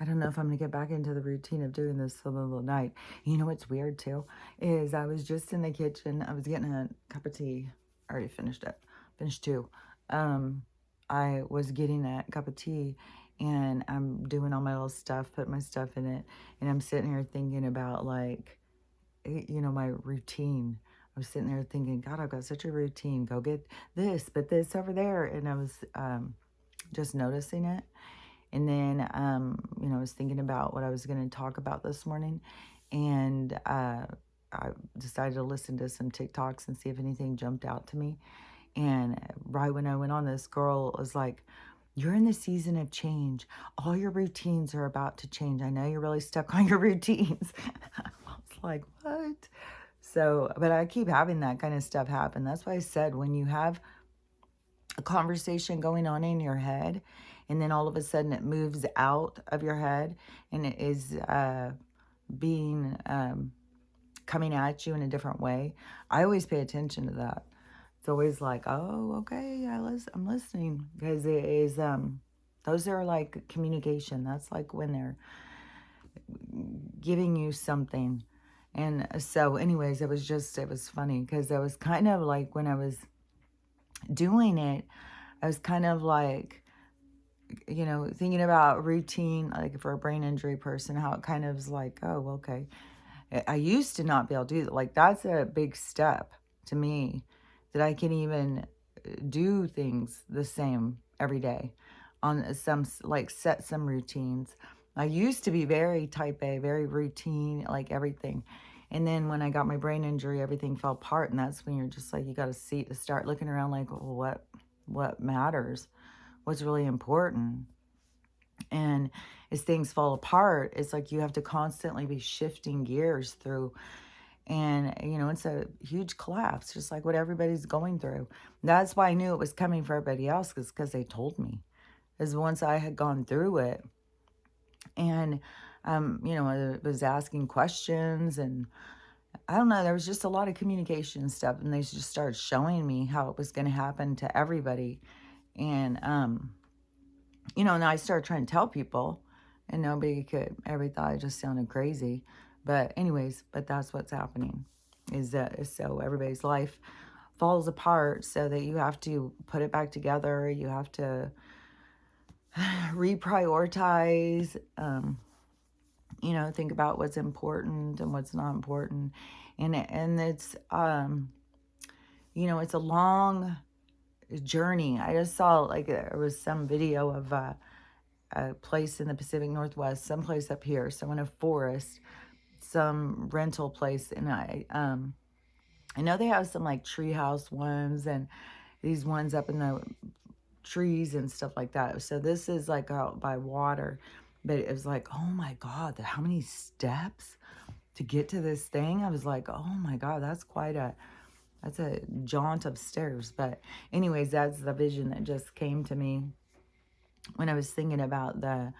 don't know if I'm going to get back into the routine of doing this in the middle of the night. You know what's weird too? Is I was just in the kitchen. I was getting a cup of tea. I already finished it. Finished two. I was getting a cup of tea and I'm doing all my little stuff, putting my stuff in it. And I'm sitting here thinking about like, my routine. I was sitting there thinking, God, I've got such a routine. Go get this, but this over there. And I was just noticing it. And then, I was thinking about what I was going to talk about this morning. And I decided to listen to some TikToks and see if anything jumped out to me. And right when I went on, this girl was like, you're in the season of change. All your routines are about to change. I know you're really stuck on your routines. I was like, what? So, but I keep having that kind of stuff happen. That's why I said when you have a conversation going on in your head, and then all of a sudden it moves out of your head and it is being coming at you in a different way. I always pay attention to that. It's always like, oh, okay, I'm listening, because it is those are like communication. That's like when they're giving you something. And so anyways, it was funny because I was kind of like, when I was doing it, I was kind of like, thinking about routine, like for a brain injury person, how it kind of is like, oh, okay. I used to not be able to do that. Like, that's a big step to me, that I can even do things the same every day on some, like, set some routines. I used to be very type A, very routine, like everything. And then when I got my brain injury, everything fell apart. And that's when you're just like, you got to start looking around like, well, what matters? What's really important? And as things fall apart, it's like you have to constantly be shifting gears through. And, it's a huge collapse, just like what everybody's going through. That's why I knew it was coming for everybody else, because they told me. Because once I had gone through it, and, I was asking questions, and I don't know, there was just a lot of communication and stuff, and they just started showing me how it was going to happen to everybody. And, and I started trying to tell people, and everybody thought I just sounded crazy. But anyways, that's what's happening, is that so everybody's life falls apart, so that you have to put it back together. You have to reprioritize, think about what's important and what's not important. And it's, it's a long journey. I just saw, like, there was some video of a place in the Pacific Northwest, someplace up here, so in a forest, some rental place. And I know they have some like treehouse ones and these ones up in the trees and stuff like that. So this is like out by water, but it was like, oh my God, how many steps to get to this thing? I was like, oh my God, that's a jaunt of stairs. But anyways, that's the vision that just came to me when I was thinking about the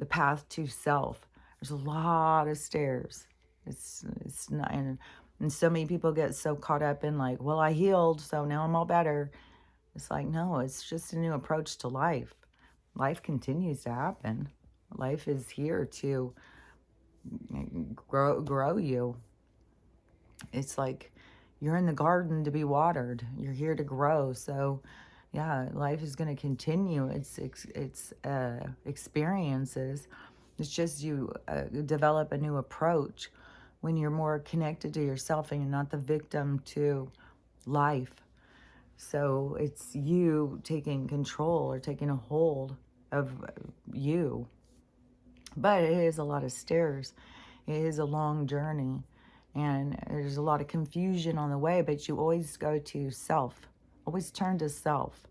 path to self. There's a lot of stairs. It's not, and so many people get so caught up in like, well, I healed, so now I'm all better. It's like, no, it's just a new approach to life. Life continues to happen. Life is here to grow you. It's like you're in the garden to be watered. You're here to grow. So yeah, life is going to continue its experiences. It's just you develop a new approach when you're more connected to yourself and you're not the victim to life. So it's you taking control or taking a hold of you. But it is a lot of stairs. It is a long journey. And there's a lot of confusion on the way, but you always go to self. Always turn to self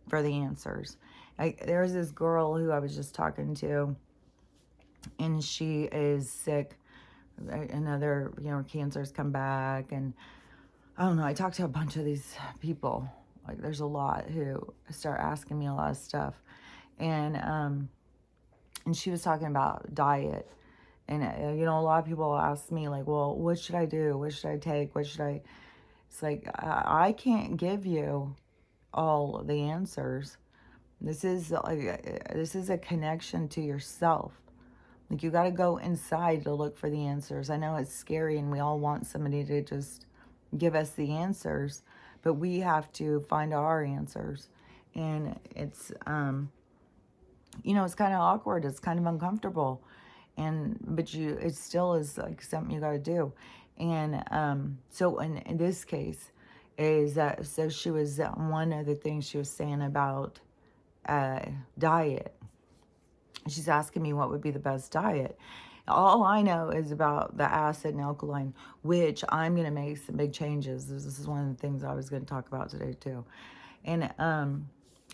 for the answers. There's this girl who I was just talking to, and she is sick. Another, cancer's come back. And I don't know, I talked to a bunch of these people. Like, there's a lot who start asking me a lot of stuff. And she was talking about diet. And, a lot of people ask me, like, well, what should I do? What should I take? It's like, I can't give you all the answers. This is a connection to yourself. Like, you got to go inside to look for the answers. I know it's scary and we all want somebody to just give us the answers, but we have to find our answers. And it's, it's kind of awkward. It's kind of uncomfortable. But it still is like something you got to do. And so in this case, is that, so she was, one of the things she was saying about diet. She's asking me what would be the best diet. All I know is about the acid and alkaline, which I'm going to make some big changes. This is one of the things I was going to talk about today too. And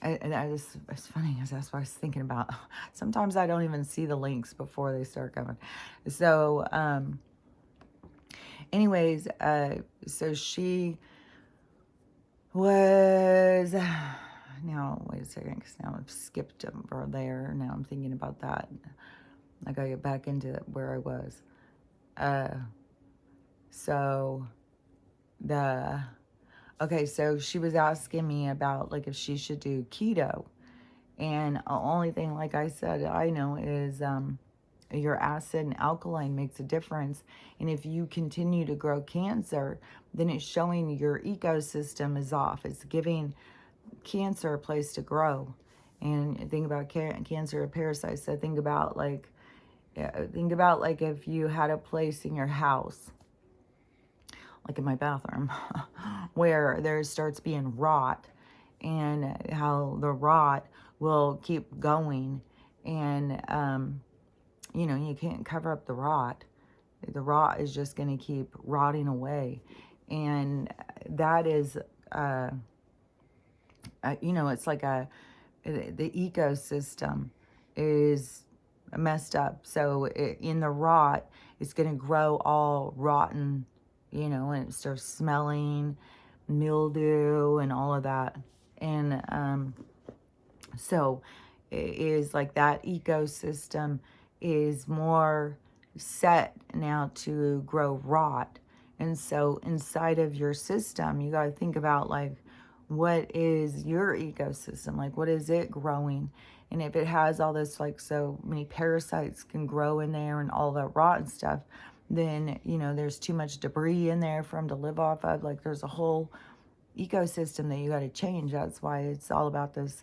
it's funny because that's what I was thinking about. Sometimes I don't even see the links before they start coming. So, anyways, so she was, now, wait a second, because now I've skipped over there. Now I'm thinking about that. I gotta get back into where I was. Okay, so she was asking me about, like, if she should do keto. And the only thing, like I said, I know is your acid and alkaline makes a difference. And if you continue to grow cancer, then it's showing your ecosystem is off. It's giving cancer a place to grow. And think about cancer or parasites. So think about like if you had a place in your house, like in my bathroom, where there starts being rot, and how the rot will keep going. And you can't cover up the rot. The rot is just going to keep rotting away. And that is it's like the ecosystem is messed up. So in the rot, it's going to grow all rotten, and it starts smelling mildew and all of that. And so it is like that ecosystem is more set now to grow rot. And so inside of your system, you got to think about, like, what is your ecosystem? Like, what is it growing? And if it has all this, like, so many parasites can grow in there and all that rotten stuff, then, there's too much debris in there for them to live off of. Like, there's a whole ecosystem that you got to change. That's why it's all about this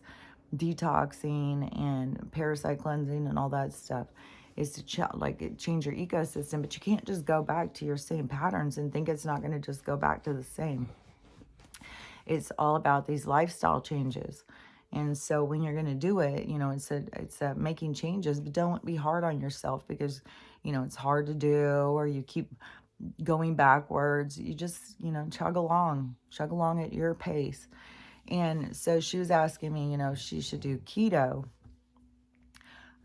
detoxing and parasite cleansing and all that stuff, is to change your ecosystem. But you can't just go back to your same patterns and think it's not going to just go back to the same. It's all about these lifestyle changes. And so when you're going to do it, it's making changes, but don't be hard on yourself because, it's hard to do, or you keep going backwards. You just, chug along at your pace. And so she was asking me, if she should do keto.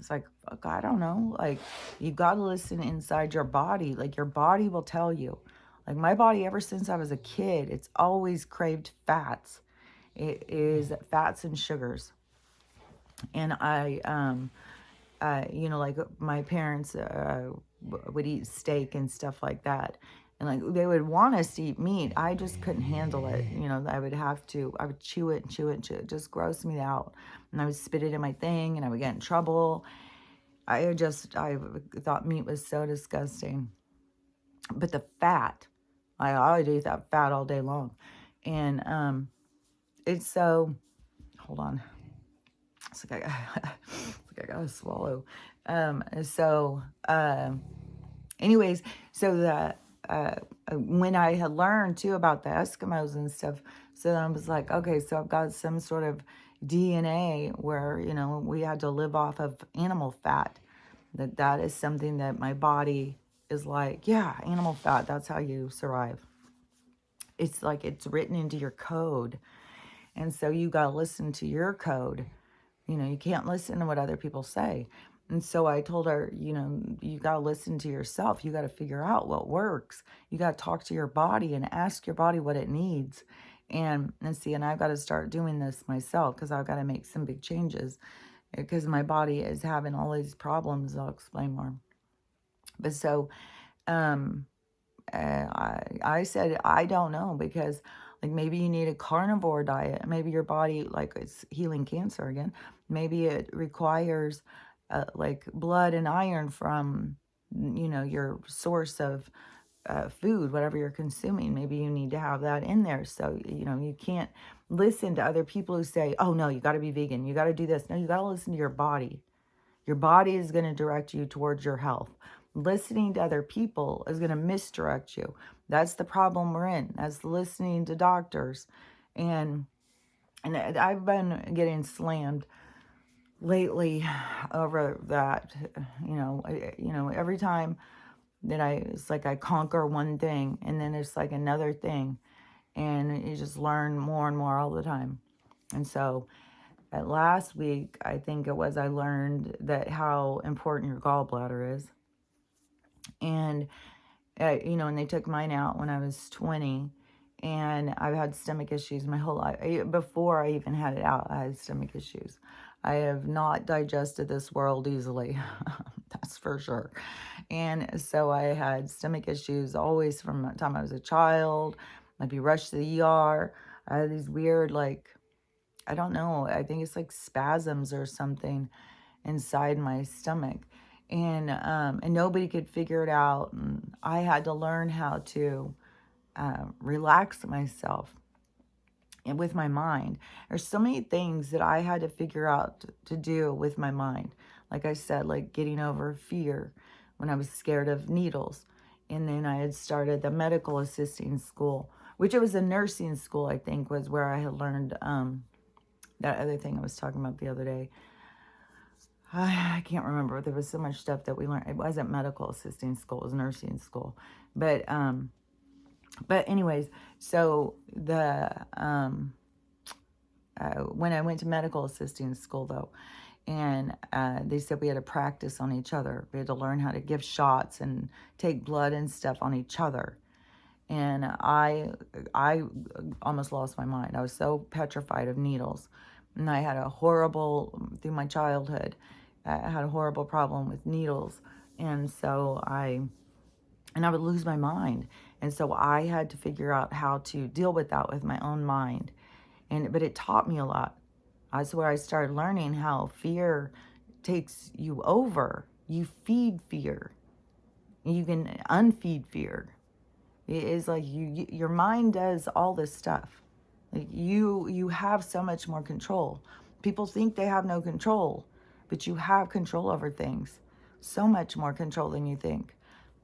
It's like, fuck, I don't know. Like, you got to listen inside your body. Like, your body will tell you. Like, my body, ever since I was a kid, it's always craved fats. It is fats and sugars. And I, like my parents would eat steak and stuff like that. And like, they would want us to eat meat. I just couldn't handle it. I would chew it and chew it and chew it. It just grossed me out. And I would spit it in my thing and I would get in trouble. I thought meat was so disgusting. But the fat, I would eat that fat all day long. And it's so, hold on. It's like I gotta swallow. Anyways, so the when I had learned too about the Eskimos and stuff, so then I was like, okay, so I've got some sort of DNA where, we had to live off of animal fat. That is something that my body is like, yeah, animal fat, that's how you survive. It's like it's written into your code. And so you got to listen to your code. You can't listen to what other people say. And so I told her, you got to listen to yourself. You got to figure out what works. You got to talk to your body and ask your body what it needs. And I've got to start doing this myself because I've got to make some big changes because my body is having all these problems. I'll explain more. But so I said, I don't know, because like maybe you need a carnivore diet. Maybe your body, like, it's healing cancer again. Maybe it requires like blood and iron from, your source of food, whatever you're consuming. Maybe you need to have that in there. So, you can't listen to other people who say, oh, no, you got to be vegan. You got to do this. No, you got to listen to your body. Your body is going to direct you towards your health. Listening to other people is going to misdirect you. That's the problem we're in. That's listening to doctors. And I've been getting slammed lately over that. Every time that it's like I conquer one thing, and then it's like another thing, and you just learn more and more all the time. And so last week, I think it was, I learned that how important your gallbladder is. And, and they took mine out when I was 20. And I've had stomach issues my whole life. Before I even had it out, I had stomach issues. I have not digested this world easily. That's for sure. And so I had stomach issues always from the time I was a child. I'd be rushed to the ER. I had these weird, like, I don't know, I think it's like spasms or something inside my stomach. And nobody could figure it out. And I had to learn how to relax myself and with my mind. There's so many things that I had to figure out to do with my mind. Like I said, like getting over fear when I was scared of needles. And then I had started the medical assisting school, which it was a nursing school, I think, was where I had learned that other thing I was talking about the other day. I can't remember. There was so much stuff that we learned. It wasn't medical assisting school. It was nursing school. But anyways, so when I went to medical assisting school, though, and they said we had to practice on each other. We had to learn how to give shots and take blood and stuff on each other. And I almost lost my mind. I was so petrified of needles. And I had through my childhood, I had a horrible problem with needles. And so I would lose my mind. And so I had to figure out how to deal with that with my own mind. But it taught me a lot. That's where I started learning how fear takes you over. You feed fear. You can unfeed fear. It is like your mind does all this stuff. Like you have so much more control. People think they have no control, but you have control over things. So much more control than you think.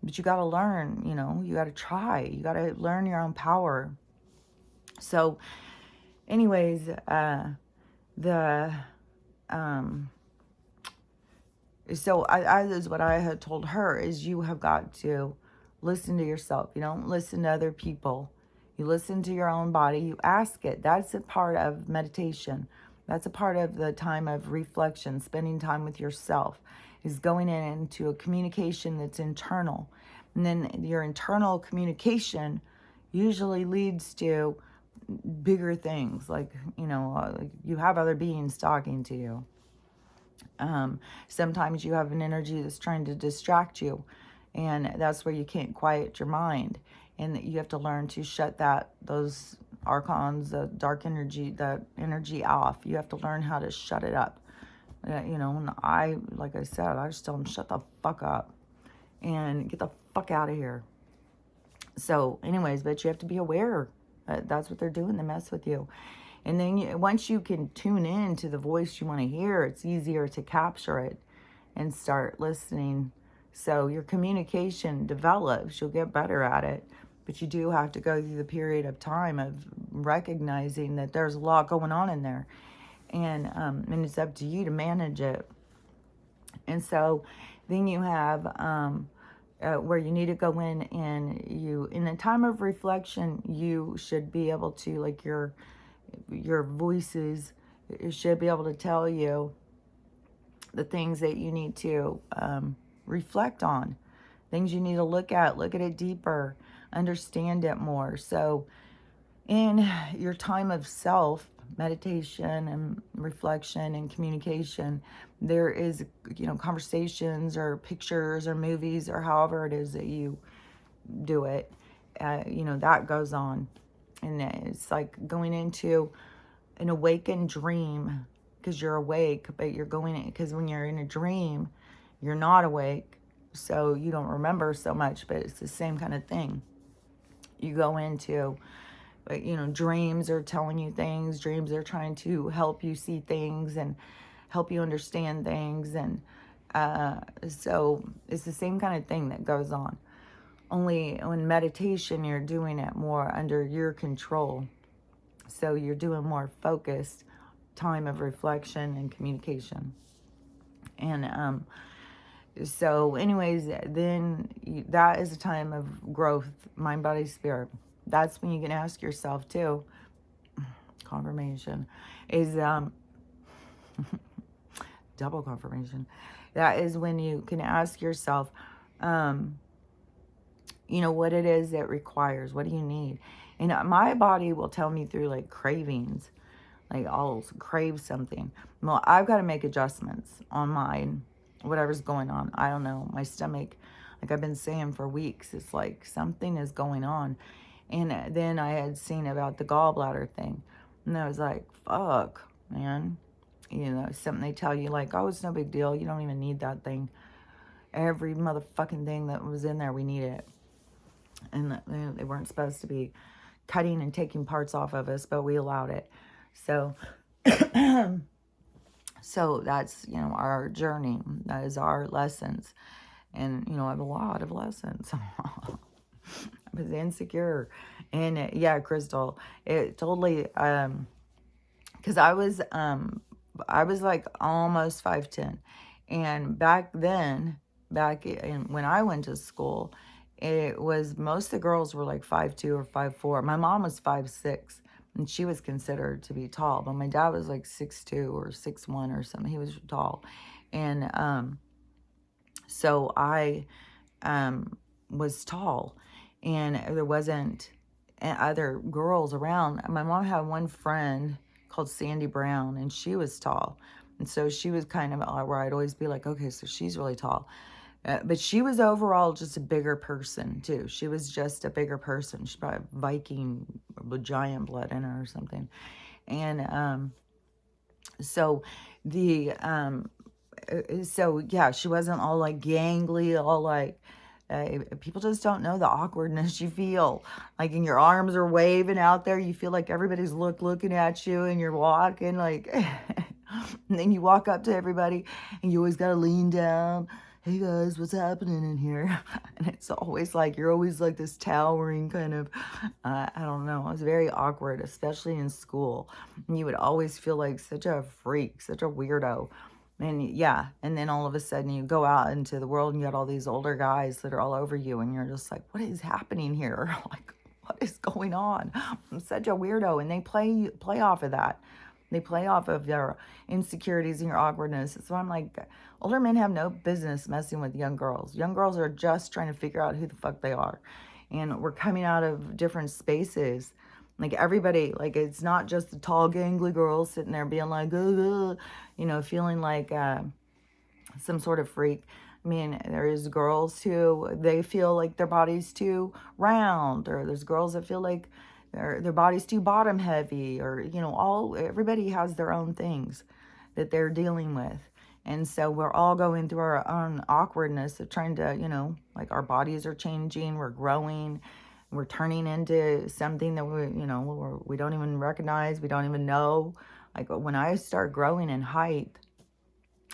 But you got to learn, you got to try. You got to learn your own power. So anyways, so I is what I had told her is you have got to listen to yourself. You don't listen to other people. You listen to your own body. You ask it. That's a part of meditation. That's a part of the time of reflection, spending time with yourself, is going into a communication that's internal. And then your internal communication usually leads to bigger things, like, you have other beings talking to you. Sometimes you have an energy that's trying to distract you, and that's where you can't quiet your mind. And you have to learn to shut those archons, the dark energy, that energy off. You have to learn how to shut it up. And like I said, I just tell them, shut the fuck up and get the fuck out of here. So anyways, but you have to be aware that that's what they're doing, to mess with you. And then once you can tune in to the voice you want to hear, it's easier to capture it and start listening. So your communication develops, you'll get better at it. But you do have to go through the period of time of recognizing that there's a lot going on in there. And it's up to you to manage it. And so then you have where you need to go in, and in a time of reflection, you should be able to, like, your voices, it should be able to tell you the things that you need to reflect on, things you need to look at it deeper, understand it more. So in your time of self meditation and reflection and communication, there is, conversations or pictures or movies or however it is that you do it, that goes on. And it's like going into an awakened dream, because you're awake, but you're going, because when you're in a dream, you're not awake, so you don't remember so much, but it's the same kind of thing. You go into, dreams are telling you things. Dreams are trying to help you see things and help you understand things. And so it's the same kind of thing that goes on. Only in meditation, you're doing it more under your control. So you're doing more focused time of reflection and communication. And so anyways, then that is a time of growth, mind, body, spirit. That's when you can ask yourself too, confirmation is double confirmation. That is when you can ask yourself, what it is that requires, what do you need? And my body will tell me through like cravings, like I'll crave something. Well, I've got to make adjustments on mine, whatever's going on. I don't know, my stomach, like I've been saying for weeks, it's like something is going on. And then I had seen about the gallbladder thing, and I was like, fuck, man. Something they tell you like, oh, it's no big deal, you don't even need that thing. Every motherfucking thing that was in there, we need it. And they weren't supposed to be cutting and taking parts off of us, but we allowed it. So so that's, our journey. That is our lessons. And, I have a lot of lessons. I was insecure. And yeah, Crystal, it totally, because I was like almost 5'10". And back then, when I went to school, it was, most of the girls were like 5'2" or 5'4". My mom was 5'6", and she was considered to be tall, but my dad was like 6'2" or 6'1" or something. He was tall. And so I was tall, and there wasn't other girls around. My mom had one friend called Sandy Brown, and she was tall. And so she was kind of where I'd always be like, okay, so she's really tall. But she was overall just a bigger person, too. She was just a bigger person. She's probably Viking with giant blood in her or something. And so yeah, she wasn't all like gangly, all like, people just don't know the awkwardness you feel. Like, and your arms are waving out there. You feel like everybody's looking at you, and you're walking like, and then you walk up to everybody, and you always got to lean down. Hey guys, what's happening in here? And it's always like, you're always like this towering kind of, I don't know. It was very awkward, especially in school. And you would always feel like such a freak, such a weirdo. And yeah, and then all of a sudden you go out into the world and you got all these older guys that are all over you, and you're just like, what is happening here? Like, what is going on? I'm such a weirdo. And they play off of that. They play off of their insecurities and your awkwardness. So I'm like, older men have no business messing with young girls. Young girls are just trying to figure out who the fuck they are. And we're coming out of different spaces. Like everybody, like it's not just the tall, gangly girls sitting there being like, feeling like some sort of freak. I mean, there's girls who, they feel like their body's too round, or there's girls that feel like their body's too bottom heavy, or everybody has their own things that they're dealing with. And so we're all going through our own awkwardness of trying to, like our bodies are changing, we're growing, we're turning into something that we don't even recognize, we don't even know. Like when I start growing in height,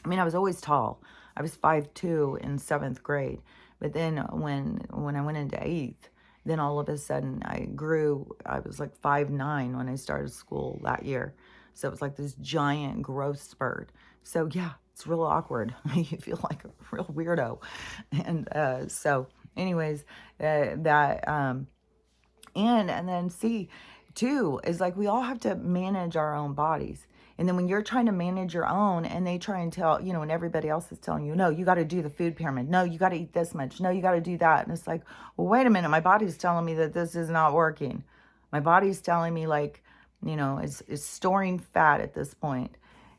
I mean, I was always tall. I was 5'2" in 7th grade. But then when I went into 8th, then all of a sudden I grew. I was like 5'9" when I started school that year. So it was like this giant growth spurt. So yeah, it's real awkward. You feel like a real weirdo. And so anyways, and then see, too, is like we all have to manage our own bodies. And then when you're trying to manage your own, and they try and tell, and everybody else is telling you, no, you got to do the food pyramid. No, you got to eat this much. No, you got to do that. And it's like, well, wait a minute. My body's telling me that this is not working. My body's telling me like, it's storing fat at this point.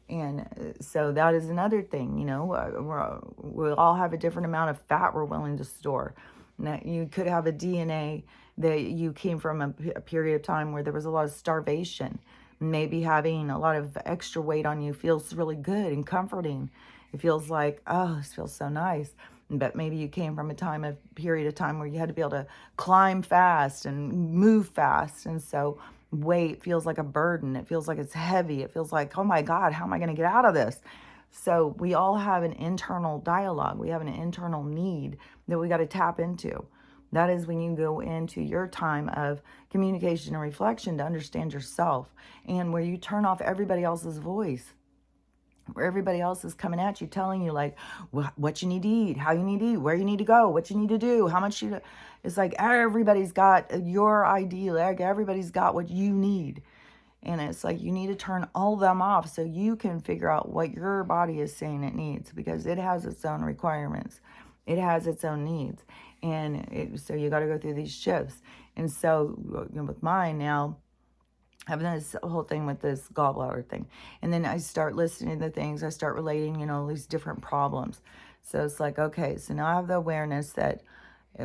And so that is another thing, we'll all have a different amount of fat we're willing to store. Now, you could have a DNA that you came from a period of time where there was a lot of starvation. Maybe having a lot of extra weight on you feels really good and comforting. It feels like, oh, this feels so nice. But maybe you came from a period of time where you had to be able to climb fast and move fast. And so weight feels like a burden. It feels like it's heavy. It feels like, oh my God, how am I going to get out of this? So we all have an internal dialogue. We have an internal need that we got to tap into. That is when you go into your time of communication and reflection to understand yourself, and where you turn off everybody else's voice, where everybody else is coming at you, telling you like what you need to eat, how you need to eat, where you need to go, what you need to do, how much you. It's like everybody's got your idea, like everybody's got what you need. And it's like you need to turn all of them off so you can figure out what your body is saying it needs, because it has its own requirements. It has its own needs. And so you got to go through these shifts. And so with mine now, having this whole thing with this gallbladder thing. And then I start listening to things. I start relating, these different problems. So it's like, okay, so now I have the awareness that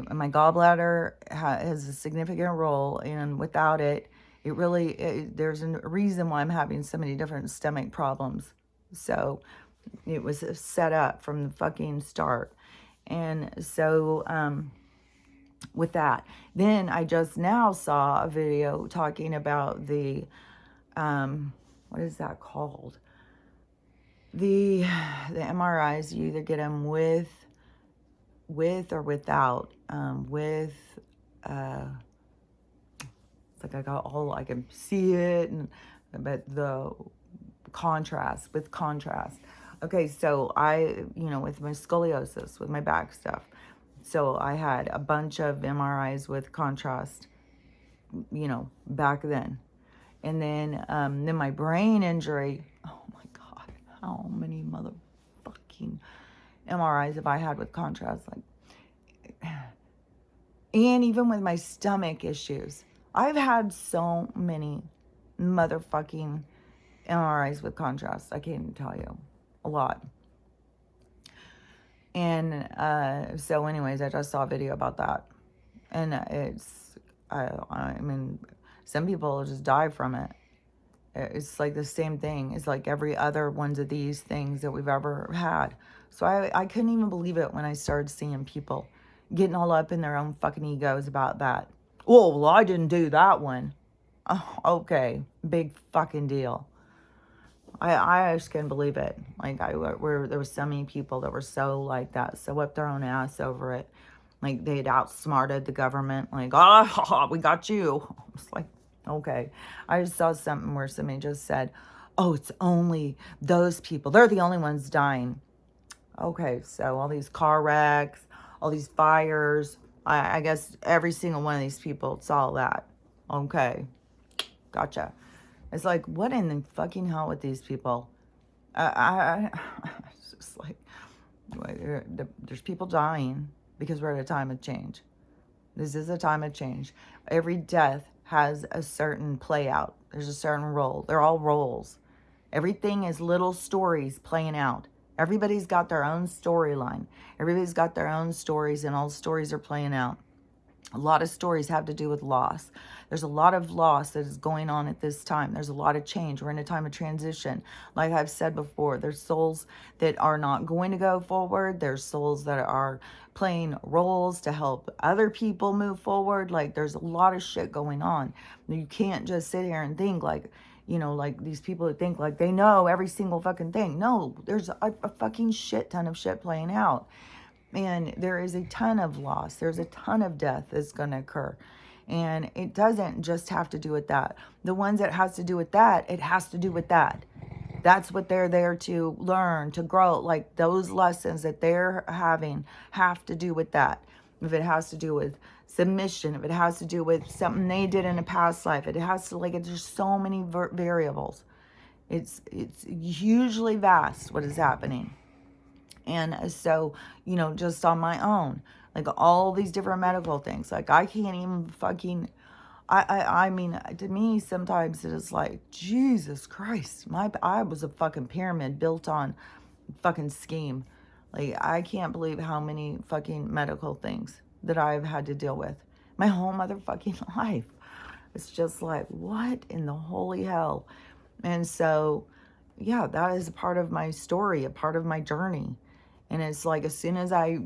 my gallbladder has a significant role. And without it, there's a reason why I'm having so many different stomach problems. So it was set up from the fucking start. And so with that, then I just now saw a video talking about the, what is that called? The MRIs, you either get them with or without, it's like I can see it, but the with contrast. Okay, so with my scoliosis, with my back stuff, so I had a bunch of MRIs with contrast, back then. And then my brain injury, oh my God, how many motherfucking MRIs have I had with contrast? And even with my stomach issues, I've had so many motherfucking MRIs with contrast. I can't even tell you. A lot. And so anyways, I just saw a video about that. And I mean, some people just die from it. It's like the same thing. It's like every other one of these things that we've ever had. So I couldn't even believe it when I started seeing people getting all up in their own fucking egos about that. Oh, well, I didn't do that one. Oh, okay, big fucking deal. I just couldn't believe it. Like there were so many people that were so like that, so up their own ass over it. Like they'd outsmarted the government. Like, oh, we got you. I was like, okay. I just saw something where somebody just said, oh, it's only those people. They're the only ones dying. Okay, so all these car wrecks, all these fires. I guess every single one of these people saw that. Okay, gotcha. It's like, what in the fucking hell with these people? It's just like, there's people dying because we're at a time of change. This is a time of change. Every death has a certain play out. There's a certain role. They're all roles. Everything is little stories playing out. Everybody's got their own storyline. Everybody's got their own stories, and all stories are playing out. A lot of stories have to do with loss. There's a lot of loss that is going on at this time. There's a lot of change. We're in a time of transition. Like I've said before, there's souls that are not going to go forward. There's souls that are playing roles to help other people move forward. Like there's a lot of shit going on. You can't just sit here and think like, like these people that think like they know every single fucking thing. No, there's a fucking shit ton of shit playing out. And there is a ton of loss. There's a ton of death that's going to occur. And it doesn't just have to do with that. The ones that has to do with that, it has to do with that. That's what they're there to learn, to grow. Like those lessons that they're having have to do with that. If it has to do with submission, if it has to do with something they did in a past life, it has to, there's so many variables. It's hugely vast what is happening. And so, just on my own, like all these different medical things, like I can't even fucking, I mean, to me, sometimes it is like, Jesus Christ, I was a fucking pyramid built on fucking scheme. Like, I can't believe how many fucking medical things that I've had to deal with my whole motherfucking life. It's just like, what in the holy hell? And so, yeah, that is a part of my story, a part of my journey. And it's like, as soon as I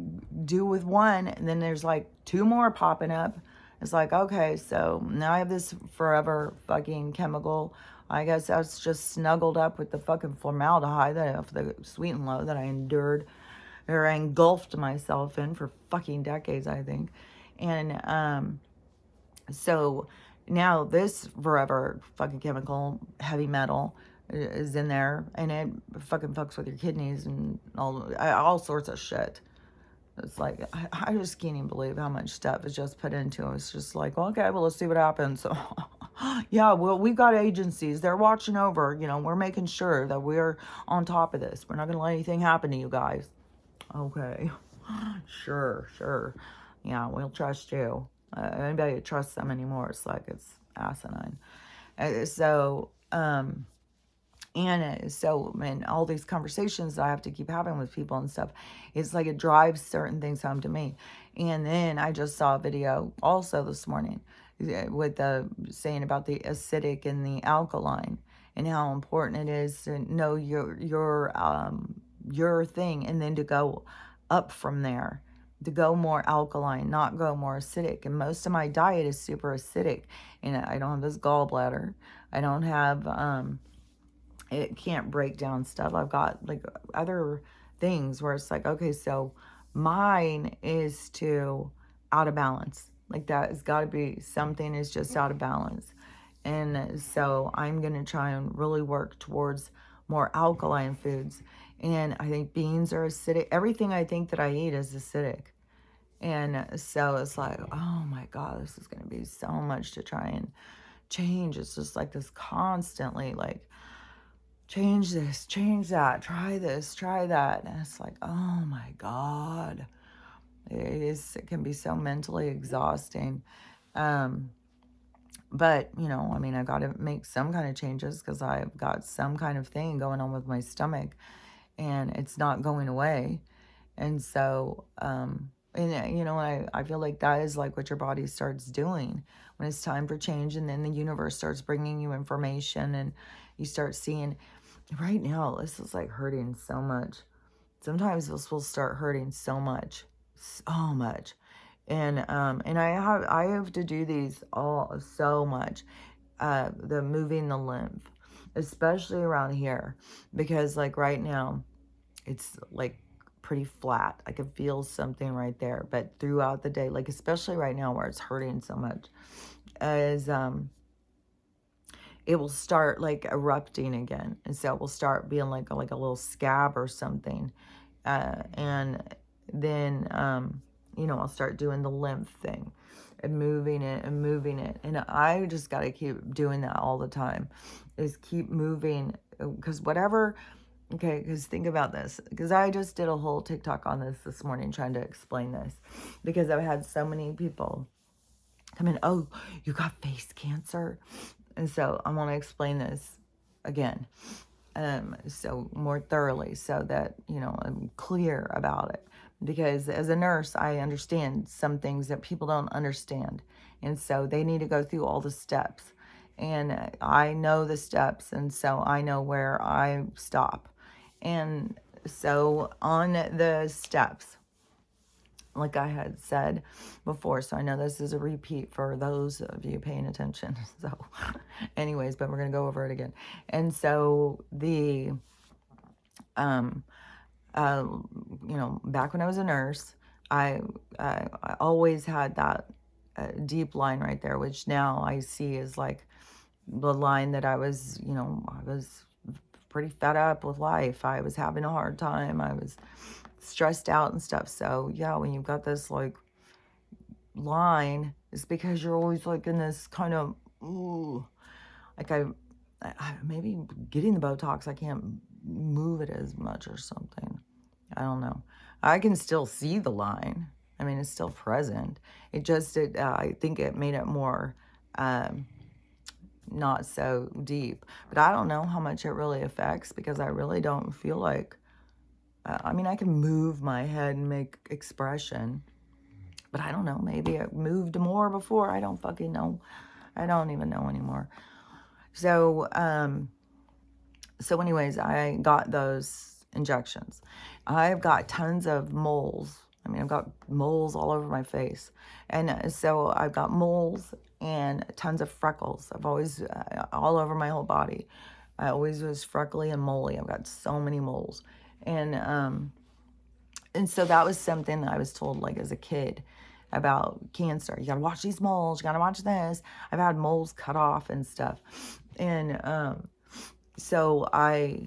do with one, and then there's like two more popping up, it's like, okay, so now I have this forever fucking chemical. I guess that's just snuggled up with the fucking formaldehyde, the sweet and low that I endured or engulfed myself in for fucking decades, I think. And so now this forever fucking chemical, heavy metal, is in there, and it fucking fucks with your kidneys and all sorts of shit. It's like, I just can't even believe how much stuff is just put into it. It's just like, okay, well, let's see what happens. So, yeah, well, we've got agencies. They're watching over, we're making sure that we're on top of this. We're not going to let anything happen to you guys. Okay. Sure. Yeah, we'll trust you. Anybody that trusts them anymore, it's like, it's asinine. And all these conversations that I have to keep having with people and stuff, it's like it drives certain things home to me. And then I just saw a video also this morning with saying about the acidic and the alkaline, and how important it is to know your thing, and then to go up from there, to go more alkaline, not go more acidic. And most of my diet is super acidic, and I don't have this gallbladder. I don't have it can't break down stuff. I've got like other things where it's like, okay, so mine is out of balance. Like, that has got to be something is just out of balance. And so I'm going to try and really work towards more alkaline foods. And I think beans are acidic. Everything I think that I eat is acidic. And so it's like, oh my God, this is going to be so much to try and change. It's just like this constantly like, change this, change that, try this, try that. And it's like, oh my God. It can be so mentally exhausting. But, I got to make some kind of changes because I've got some kind of thing going on with my stomach, and it's not going away. And so, I feel like that is like what your body starts doing when it's time for change. And then the universe starts bringing you information, and you start seeing, right now, this is like hurting so much. Sometimes this will start hurting so much. And I have to do these all so much. The moving the lymph, especially around here, because like right now, it's like pretty flat. I can feel something right there, but throughout the day, like especially right now where it's hurting so much, is it will start like erupting again, and so it will start being like a little scab or something, and then I'll start doing the lymph thing and moving it, and I just got to keep doing that all the time, is keep moving, because whatever. Okay, because think about this, because I just did a whole TikTok on this morning trying to explain this, because I've had so many people come in, oh, you got face cancer. And so I want to explain this again, so more thoroughly, so that, I'm clear about it. Because as a nurse, I understand some things that people don't understand. And so they need to go through all the steps. And I know the steps, and so I know where I stop. And so on the steps, like I had said before, so I know this is a repeat for those of you paying attention. So anyways, but we're going to go over it again. And so the, back when I was a nurse, I always had that deep line right there, which now I see is like the line that I was pretty fed up with life. I was having a hard time. I was stressed out and stuff. So yeah, when you've got this like line, it's because you're always like in this kind of, ooh, like I maybe getting the Botox, I can't move it as much or something. I don't know. I can still see the line. I mean, it's still present. I think it made it more, not so deep, but I don't know how much it really affects, because I really don't feel like, I can move my head and make expression, but I don't know, maybe it moved more before, I don't fucking know. I don't even know anymore. So, so anyways, I got those injections. I've got tons of moles. I mean, I've got moles all over my face. And so I've got moles and tons of freckles. I've always, all over my whole body. I always was freckly and moly. I've got so many moles. And so that was something that I was told, like, as a kid about cancer. You got to watch these moles. You got to watch this. I've had moles cut off and stuff. And so I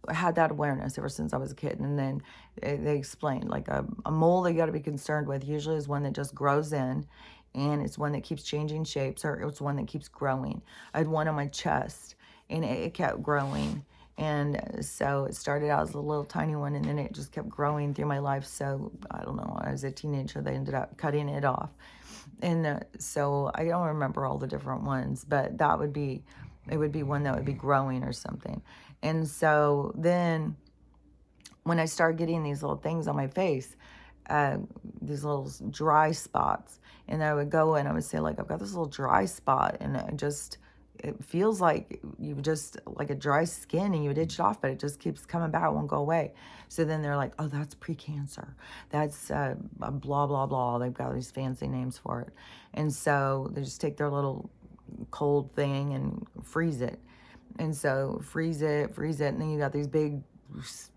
had that awareness ever since I was a kid. And then they explained, like, a mole that you got to be concerned with usually is one that just grows in, and it's one that keeps changing shapes, or it's one that keeps growing. I had one on my chest, and it kept growing. And so it started out as a little tiny one, and then it just kept growing through my life. So I don't know, I was a teenager, they ended up cutting it off. And so I don't remember all the different ones, but that would be, it would be one that would be growing or something. And so then when I started getting these little things on my face, these little dry spots, and I would go and I would say, like, I've got this little dry spot, and it feels like you just, like a dry skin, and you would itch it off, but it just keeps coming back, it won't go away. So then they're like, oh, that's precancer. That's a blah, blah, blah. They've got these fancy names for it. And so they just take their little cold thing and freeze it. And so freeze it, and then you got these big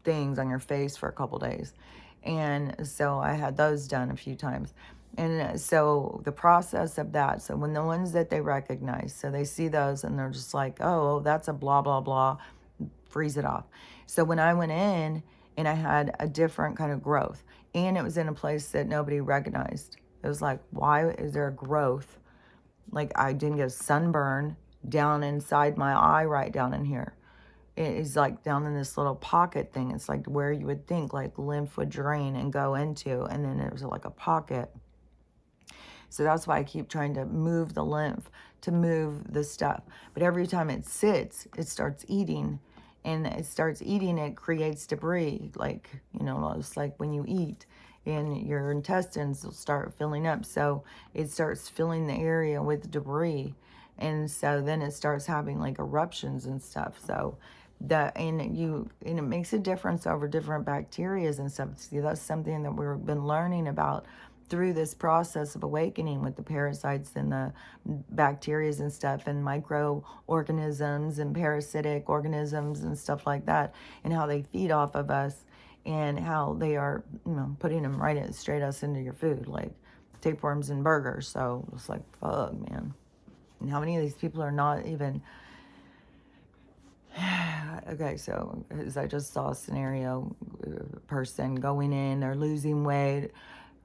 things on your face for a couple days. And so I had those done a few times. And so the process of that, so when the ones that they recognize, so they see those and they're just like, oh, that's a blah, blah, blah, freeze it off. So when I went in and I had a different kind of growth, and it was in a place that nobody recognized. It was like, why is there a growth? Like, I didn't get a sunburn down inside my eye, right down in here. It is like down in this little pocket thing. It's like where you would think like lymph would drain and go into, and then it was like a pocket. So that's why I keep trying to move the lymph, to move the stuff. But every time it sits, it starts eating. And it starts eating, it creates debris. Like, you know, it's like when you eat, and your intestines will start filling up. So it starts filling the area with debris. And so then it starts having like eruptions and stuff. So and it makes a difference over different bacterias and stuff. See, that's something that we've been learning about through this process of awakening, with the parasites and the bacterias and stuff, and microorganisms and parasitic organisms and stuff like that, and how they feed off of us, and how they are, you know, putting them straight us into your food, like tapeworms and burgers. So it's like, fuck, man. And how many of these people are not even... Okay, so as I just saw a scenario, person going in, they're losing weight,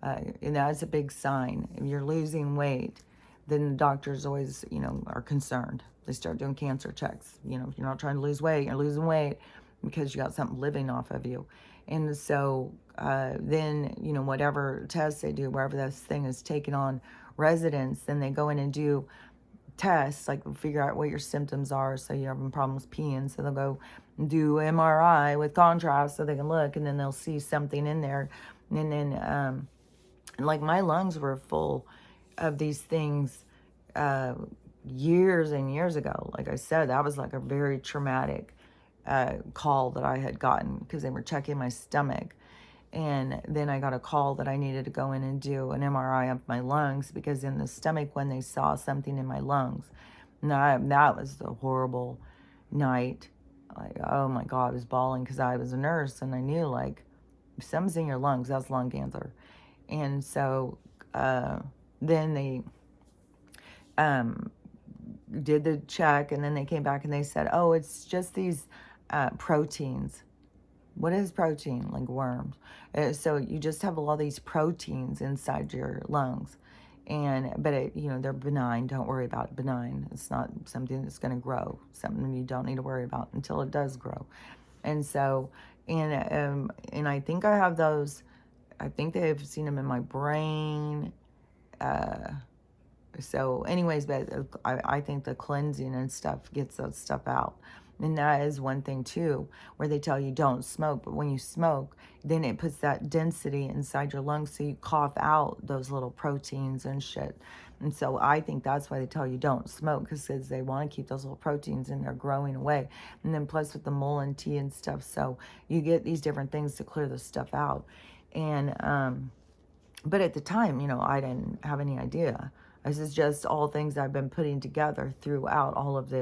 and that's a big sign. If you're losing weight, then the doctors always, you know, are concerned. They start doing cancer checks. You know, if you're not trying to lose weight, you're losing weight because you got something living off of you. And so then, you know, whatever tests they do, wherever this thing is taking on residence, then they go in and do tests, like figure out what your symptoms are. So you're having problems peeing, so they'll go do MRI with contrast so they can look, and then they'll see something in there. And then like my lungs were full of these things years and years ago. Like I said, that was like a very traumatic call that I had gotten, because they were checking my stomach. And then I got a call that I needed to go in and do an MRI of my lungs, because in the stomach, when they saw something in my lungs, that was a horrible night. Like, oh my God, I was bawling, because I was a nurse, and I knew, like, if something's in your lungs, that's lung cancer. And so then they did the check, and then they came back and they said, oh, it's just these proteins. What is protein? Like worms. So you just have a lot of these proteins inside your lungs. But you know, they're benign. Don't worry about it. Benign. It's not something that's going to grow. Something you don't need to worry about until it does grow. And so, and I think I have those. I think they've seen them in my brain. So anyways, but I think the cleansing and stuff gets that stuff out. And that is one thing too, where they tell you don't smoke, but when you smoke, then it puts that density inside your lungs, so you cough out those little proteins and shit. And so I think that's why they tell you don't smoke, because they want to keep those little proteins in there growing away. And then plus with the Mullen tea and stuff, so you get these different things to clear this stuff out. And but at the time, I didn't have any idea. This is just all things I've been putting together throughout all of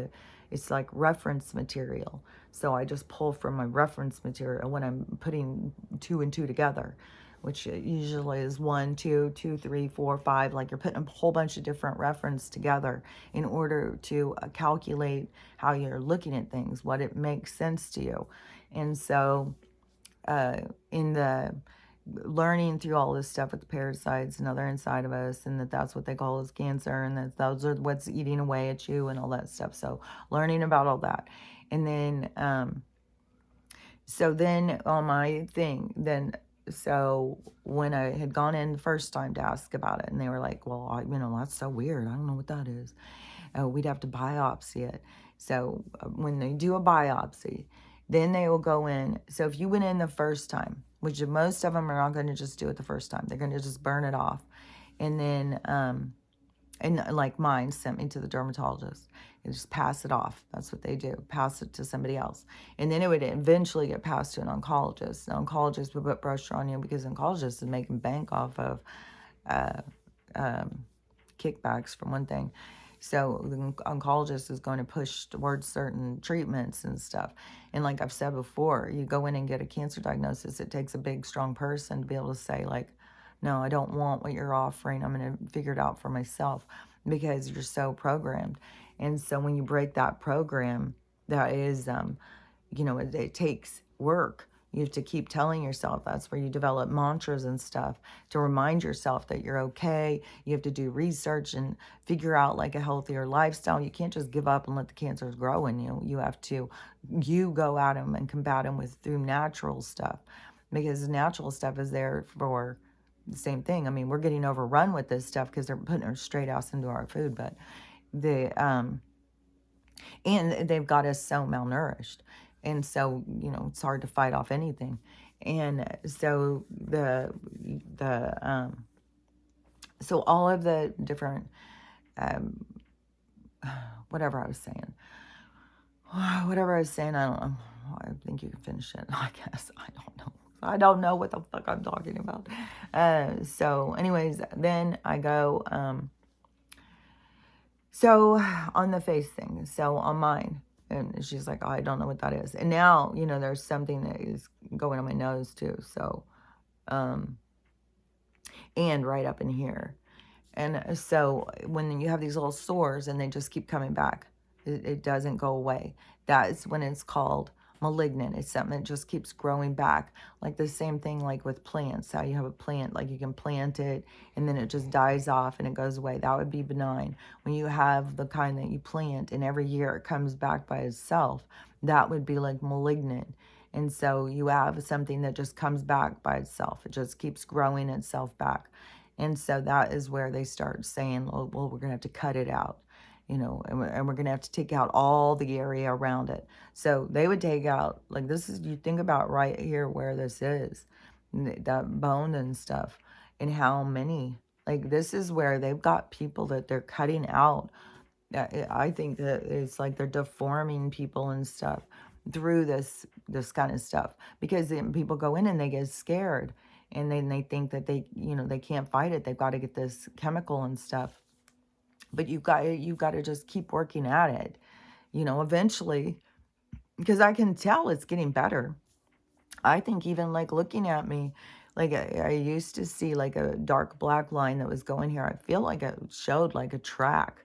it's like reference material. So I just pull from my reference material when I'm putting 2 and 2 together, which usually is 1, 2, 2, 3, 4, 5. Like you're putting a whole bunch of different reference together in order to calculate how you're looking at things, what it makes sense to you. And so in the learning through all this stuff with the parasites and other inside of us, and that's what they call as cancer, and that those are what's eating away at you and all that stuff. So learning about all that. And then so then on my thing, so when I had gone in the first time to ask about it, and they were like, well, that's so weird, I don't know what that is. We'd have to biopsy it. So when they do a biopsy, then they will go in. So if you went in the first time, which most of them are not going to just do it the first time, they're going to just burn it off. And then, and like mine sent me to the dermatologist. You just pass it off. That's what they do. Pass it to somebody else. And then it would eventually get passed to an oncologist. An oncologist would put pressure on you, because oncologists is making bank off of kickbacks, for one thing. So the oncologist is going to push towards certain treatments and stuff. And like I've said before, you go in and get a cancer diagnosis, it takes a big, strong person to be able to say, like, no, I don't want what you're offering. I'm going to figure it out for myself, because you're so programmed. And so when you break that program, that is, it takes work. You have to keep telling yourself. That's where you develop mantras and stuff to remind yourself that you're okay. You have to do research and figure out like a healthier lifestyle. You can't just give up and let the cancers grow in you. You have to, go at them and combat them through natural stuff, because natural stuff is there for the same thing. I mean, we're getting overrun with this stuff because they're putting it straight out into our food, but and they've got us so malnourished. And so, it's hard to fight off anything. And so so all of the different, whatever I was saying, I don't know. I think you can finish it, I guess. I don't know what the fuck I'm talking about. So anyways, then I go, so on the face thing, so on mine, and she's like, oh, I don't know what that is. And now, there's something that is going on my nose too. So, and right up in here. And so when you have these little sores and they just keep coming back, it doesn't go away. That's when it's called malignant. It's something that just keeps growing back. Like the same thing like with plants, how you have a plant, like you can plant it and then it just dies off and it goes away. That would be benign. When you have the kind that you plant and every year it comes back by itself, that would be like malignant. And so you have something that just comes back by itself. It just keeps growing itself back. And so that is where they start saying, well, we're going to have to cut it out, and we're going to have to take out all the area around it. So they would take out, like this is, you think about right here where this is, that bone and stuff, and how many, like this is where they've got people that they're cutting out. I think that it's like they're deforming people and stuff through this kind of stuff, because then people go in and they get scared. And then they think that they can't fight it. They've got to get this chemical and stuff. But you've got to just keep working at it, eventually, because I can tell it's getting better. I think even like looking at me, like I used to see like a dark black line that was going here. I feel like it showed like a track.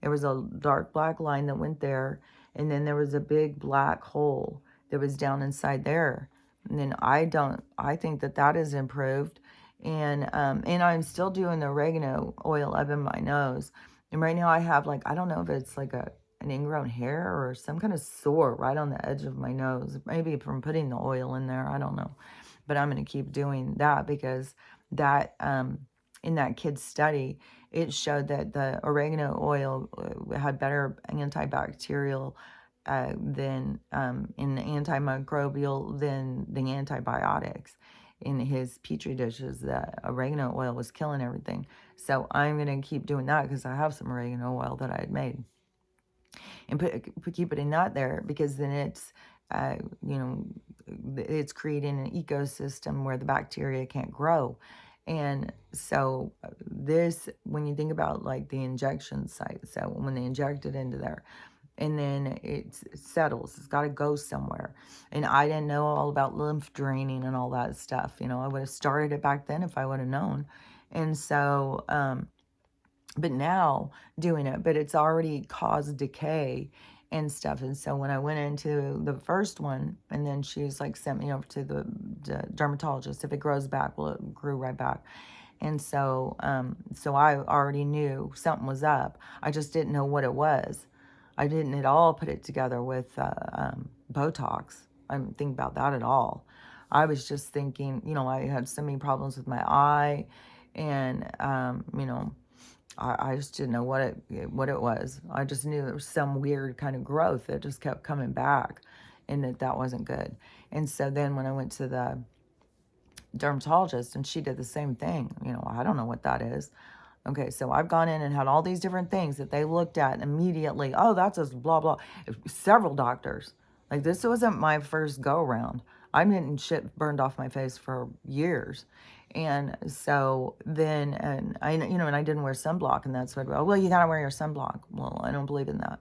There was a dark black line that went there. And then there was a big black hole that was down inside there. And then I think that is improved. And I'm still doing the oregano oil up in my nose. And right now I have like, I don't know if it's like an ingrown hair or some kind of sore right on the edge of my nose. Maybe from putting the oil in there. I don't know. But I'm going to keep doing that, because that, in that kid's study, it showed that the oregano oil had better antibacterial than in the antimicrobial than the antibiotics in his petri dishes. The oregano oil was killing everything. So I'm going to keep doing that because I have some oregano oil that I had made, and keep it in that there, because then it's you know, it's creating an ecosystem where the bacteria can't grow. And so this, when you think about like the injection site, so when they inject it into there, and then it settles, it's got to go somewhere. And I didn't know all about lymph draining and all that stuff. You know, I would have started it back then if I would have known. And so but now doing it, but it's already caused decay and stuff. And so when I went into the first one, and then she's like sent me over to the dermatologist. If it grows back, well, it grew right back. And so so I already knew something was up. I just didn't know what it was. I didn't at all put it together with Botox. I didn't think about that at all. I was just thinking, you know, I had so many problems with my eye, and you know, I just didn't know what it was. I just knew there was some weird kind of growth that just kept coming back, and that wasn't good. And so then when I went to the dermatologist, and she did the same thing, you know, I don't know what that is. Okay, so I've gone in and had all these different things that they looked at and immediately. Oh, that's a blah blah. Several doctors. Like, this wasn't my first go around. I'm getting shit burned off my face for years. And so then, and I, you know, and I didn't wear sunblock, and that's what, oh, well, you gotta wear your sunblock. Well, I don't believe in that.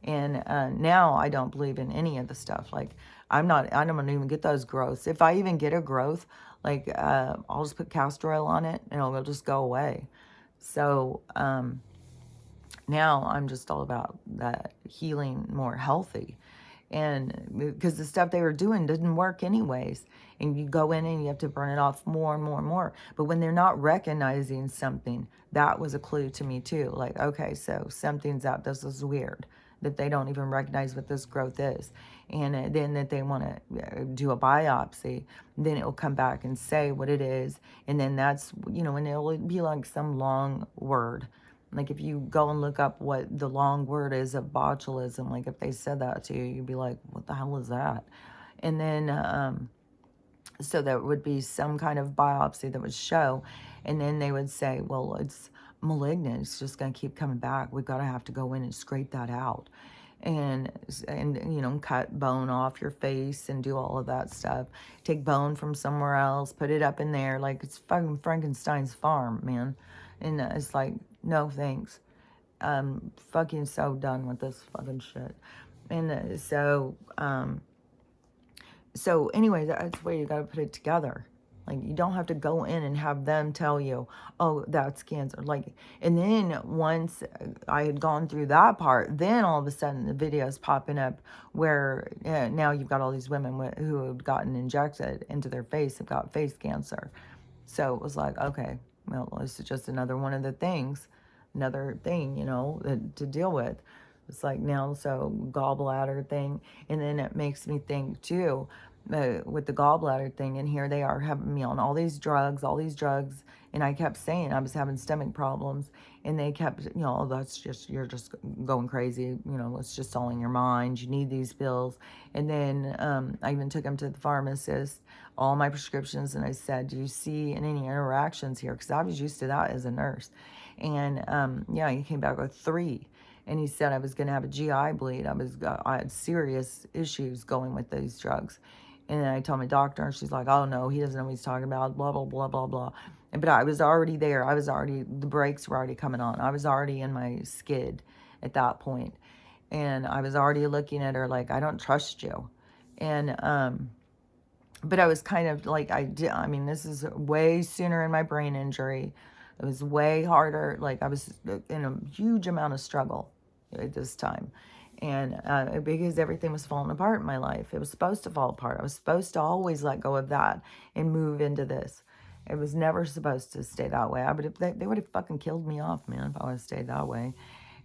And now I don't believe in any of the stuff. Like, I don't even get those growths. If I even get a growth, like, I'll just put castor oil on it and it'll just go away. So now I'm just all about that healing, more healthy. And because the stuff they were doing didn't work anyways. And you go in and you have to burn it off more and more and more. But when they're not recognizing something, that was a clue to me too. Like, okay, so something's up. This is weird. That they don't even recognize what this growth is. And then that they want to do a biopsy. Then it'll come back and say what it is. And then that's, you know, and it'll be like some long word. Like, if you go and look up what the long word is of botulism, like if they said that to you, you'd be like, what the hell is that? And then, so there would be some kind of biopsy that would show, and then they would say, well, it's malignant. It's just going to keep coming back. We've got to have to go in and scrape that out. And you know, cut bone off your face and do all of that stuff. Take bone from somewhere else, put it up in there. Like, it's fucking Frankenstein's farm, man. And it's like, no thanks. I'm fucking so done with this fucking shit. And so anyway, that's where you got to put it together. Like, you don't have to go in and have them tell you, oh, that's cancer. Like, and then once I had gone through that part, then all of a sudden the videos popping up where now you've got all these women who have gotten injected into their face, have got face cancer. So it was like, okay, well, this is just another one of the things, another thing, you know, to deal with. It's like now, so gallbladder thing. And then it makes me think too, with the gallbladder thing, and here they are having me on all these drugs. And I kept saying I was having stomach problems, and they kept, you know, oh, that's just, you're just going crazy, you know, it's just all in your mind, you need these pills. And then I even took them to the pharmacist, all my prescriptions, and I said, do you see any interactions here? Because I was used to that as a nurse. And yeah, he came back with 3. And he said I was going to have a GI bleed. I had serious issues going with these drugs. And then I told my doctor, and she's like, oh, no, he doesn't know what he's talking about, blah, blah, blah, blah, blah. But I was already there. The brakes were already coming on. I was already in my skid at that point. And I was already looking at her like, I don't trust you. And, but I was kind of like, I mean, this is way sooner in my brain injury. It was way harder. Like, I was in a huge amount of struggle at this time. And because everything was falling apart in my life. It was supposed to fall apart. I was supposed to always let go of that and move into this. It was never supposed to stay that way. They would have fucking killed me off, man, if I would have stayed that way.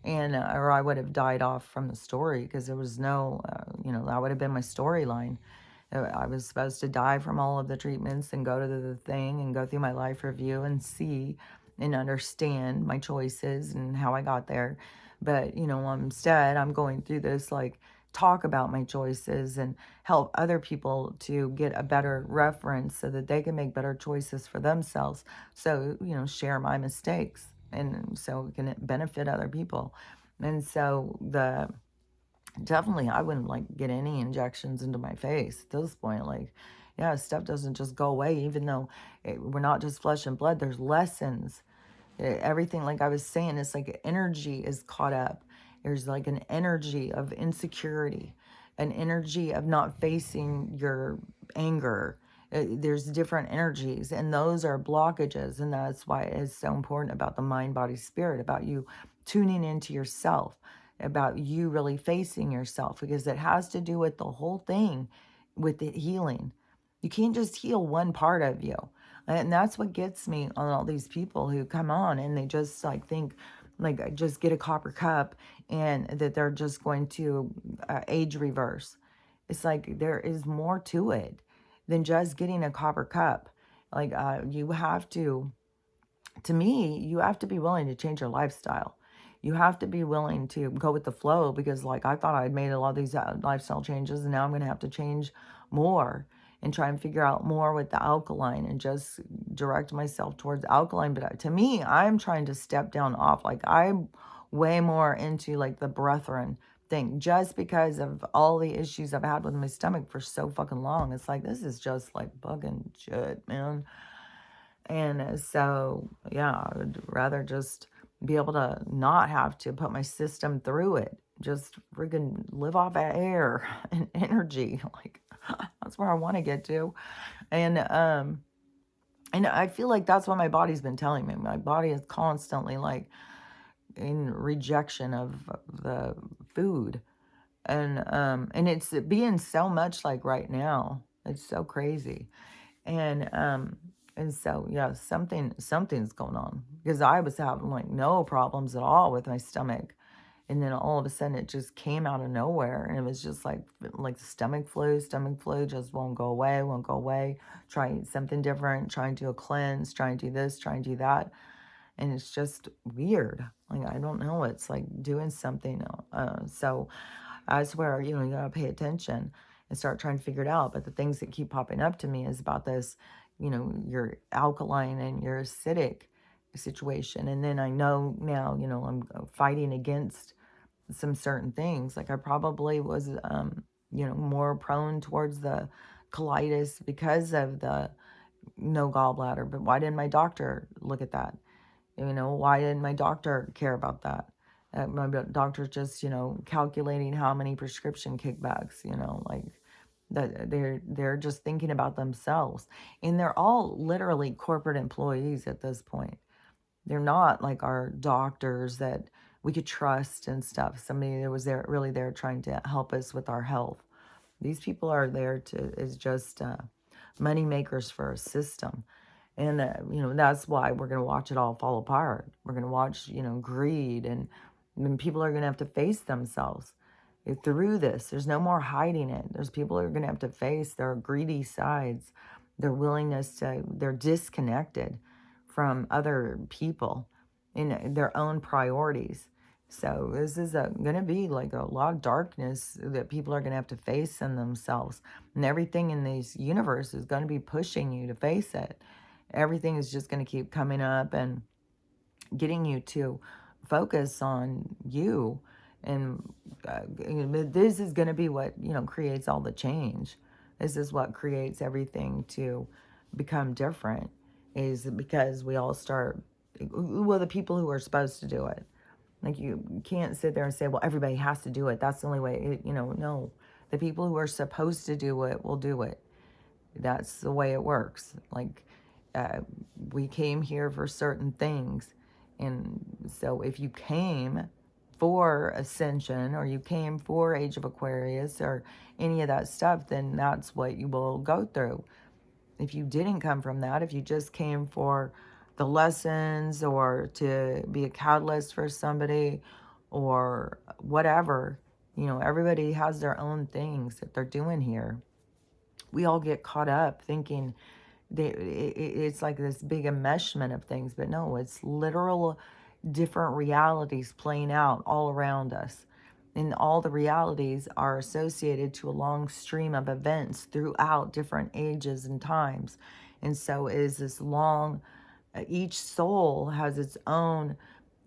And, or I would have died off from the story, because there was no, you know, that would have been my storyline. I was supposed to die from all of the treatments and go to the thing and go through my life review and see and understand my choices and how I got there. But, you know, instead I'm going through this like talk about my choices and help other people to get a better reference so that they can make better choices for themselves. So, share my mistakes and so it can benefit other people. And so definitely I wouldn't like get any injections into my face at this point. Like, yeah, stuff doesn't just go away, even though we're not just flesh and blood. There's lessons. Everything, like I was saying, it's like energy is caught up. There's like an energy of insecurity, an energy of not facing your anger. There's different energies, and those are blockages. And that's why it's so important about the mind, body, spirit, about you tuning into yourself, about you really facing yourself, because it has to do with the whole thing with the healing. You can't just heal one part of you. And that's what gets me on all these people who come on and they just like think like just get a copper cup and that they're just going to age reverse. It's like there is more to it than just getting a copper cup. Like you have to me, you have to be willing to change your lifestyle. You have to be willing to go with the flow, because like I thought I'd made a lot of these lifestyle changes, and now I'm going to have to change more and try and figure out more with the alkaline and just direct myself towards alkaline. But to me, I'm trying to step down off. Like I'm way more into like the brethren thing, just because of all the issues I've had with my stomach for so fucking long. It's like, this is just like bugging shit, man. And so, yeah, I would rather just be able to not have to put my system through it. Just freaking live off of air and energy. Like, that's where I want to get to. And I feel like that's what my body's been telling me. My body is constantly like in rejection of the food. And it's being so much like right now. It's so crazy. And so yeah, something's going on, because I was having like no problems at all with my stomach, and then all of a sudden it just came out of nowhere, and it was just like the stomach flu just won't go away. Trying something different, trying to do a cleanse, trying to do this, trying to do that, and it's just weird. Like I don't know, it's like doing something. So I swear, you gotta pay attention and start trying to figure it out. But the things that keep popping up to me is about this, your alkaline and your acidic situation. And then I know now, I'm fighting against some certain things. Like I probably was, more prone towards the colitis because of the no gallbladder. But why didn't my doctor look at that? Why didn't my doctor care about that? My doctor's just, calculating how many prescription kickbacks, like that they're just thinking about themselves. And they're all literally corporate employees at this point. They're not like our doctors that we could trust and stuff. Somebody that was there, really there trying to help us with our health. These people are there is just money makers for a system. And, that's why we're going to watch it all fall apart. We're going to watch, greed, and people are going to have to face themselves through this. There's no more hiding it. There's people who are going to have to face their greedy sides, their willingness to, they're disconnected from other people in their own priorities. So this is going to be like a lot of darkness that people are going to have to face in themselves. And everything in this universe is going to be pushing you to face it. Everything is just going to keep coming up and getting you to focus on you. And this is going to be what, creates all the change. This is what creates everything to become different, is because we all start, well, the people who are supposed to do it. Like you can't sit there and say, well, everybody has to do it. That's the only way, no. The people who are supposed to do it will do it. That's the way it works. Like, we came here for certain things. And so if you came for Ascension, or you came for Age of Aquarius, or any of that stuff, then that's what you will go through. If you didn't come from that, if you just came for the lessons, or to be a catalyst for somebody, or whatever, everybody has their own things that they're doing here. We all get caught up thinking it's like this big enmeshment of things, but no, it's literal different realities playing out all around us. And all the realities are associated to a long stream of events throughout different ages and times. And so it is this long, each soul has its own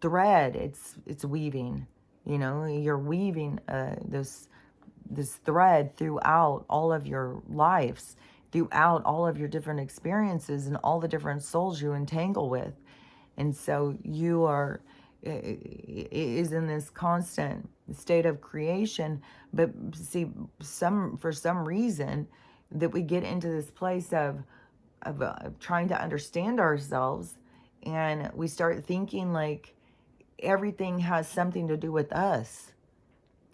thread it's weaving. You know, you're weaving this thread throughout all of your lives, throughout all of your different experiences and all the different souls you entangle with. And so you are is in this constant state of creation. But see, for some reason that we get into this place of trying to understand ourselves, and we start thinking like everything has something to do with us.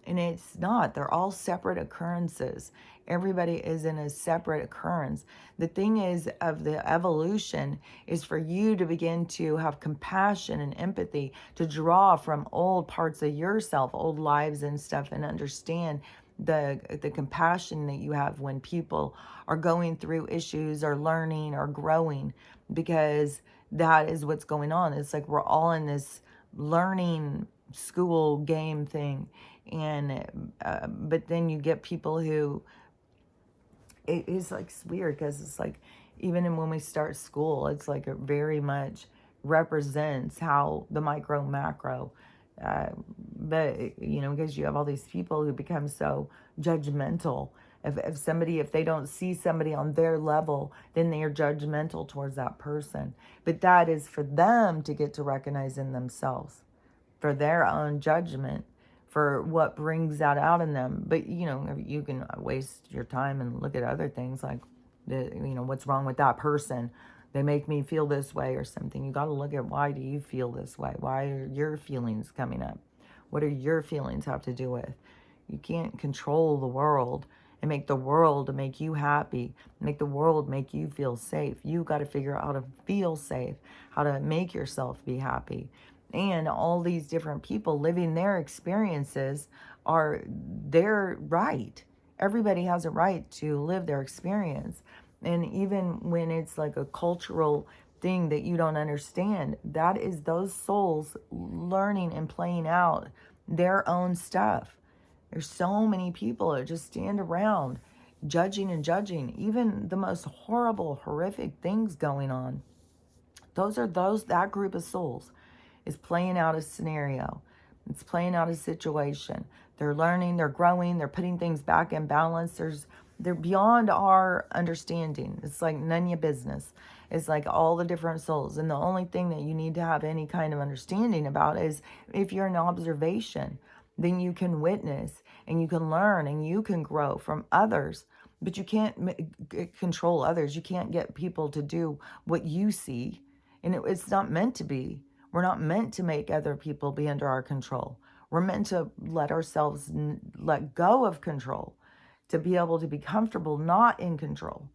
And it's not. They're all separate occurrences. Everybody is in a separate occurrence. The thing is, of the evolution, is for you to begin to have compassion and empathy, to draw from old parts of yourself, old lives and stuff, and understand the compassion that you have when people are going through issues or learning or growing, because that is what's going on. It's like we're all in this learning school game thing. And but then you get people who, it is like weird, because it's like even when we start school, it's like it very much represents how the micro macro, uh, but you know, because you have all these people who become so judgmental. If they don't see somebody on their level, then they are judgmental towards that person. But that is for them to get to recognize in themselves, for their own judgment, for what brings that out in them. But you know, you can waste your time and look at other things like what's wrong with that person, they make me feel this way or something. You got to look at, why do you feel this way? Why are your feelings coming up? What do your feelings have to do with? You can't control the world and make the world make you happy, make the world make you feel safe. You got to figure out how to feel safe, how to make yourself be happy. And all these different people living their experiences are their right. Everybody has a right to live their experience. And even when it's like a cultural thing that you don't understand, that is those souls learning and playing out their own stuff. There's so many people that just stand around judging and judging, even the most horrible, horrific things going on. That group of souls is playing out a scenario. It's playing out a situation. They're learning, they're growing, they're putting things back in balance. They're beyond our understanding. It's like none of your business. It's like all the different souls. And the only thing that you need to have any kind of understanding about is, if you're in observation, then you can witness and you can learn and you can grow from others. But you can't control others. You can't get people to do what you see. And it's not meant to be. We're not meant to make other people be under our control. We're meant to let ourselves let go of control, to be able to be comfortable not in control.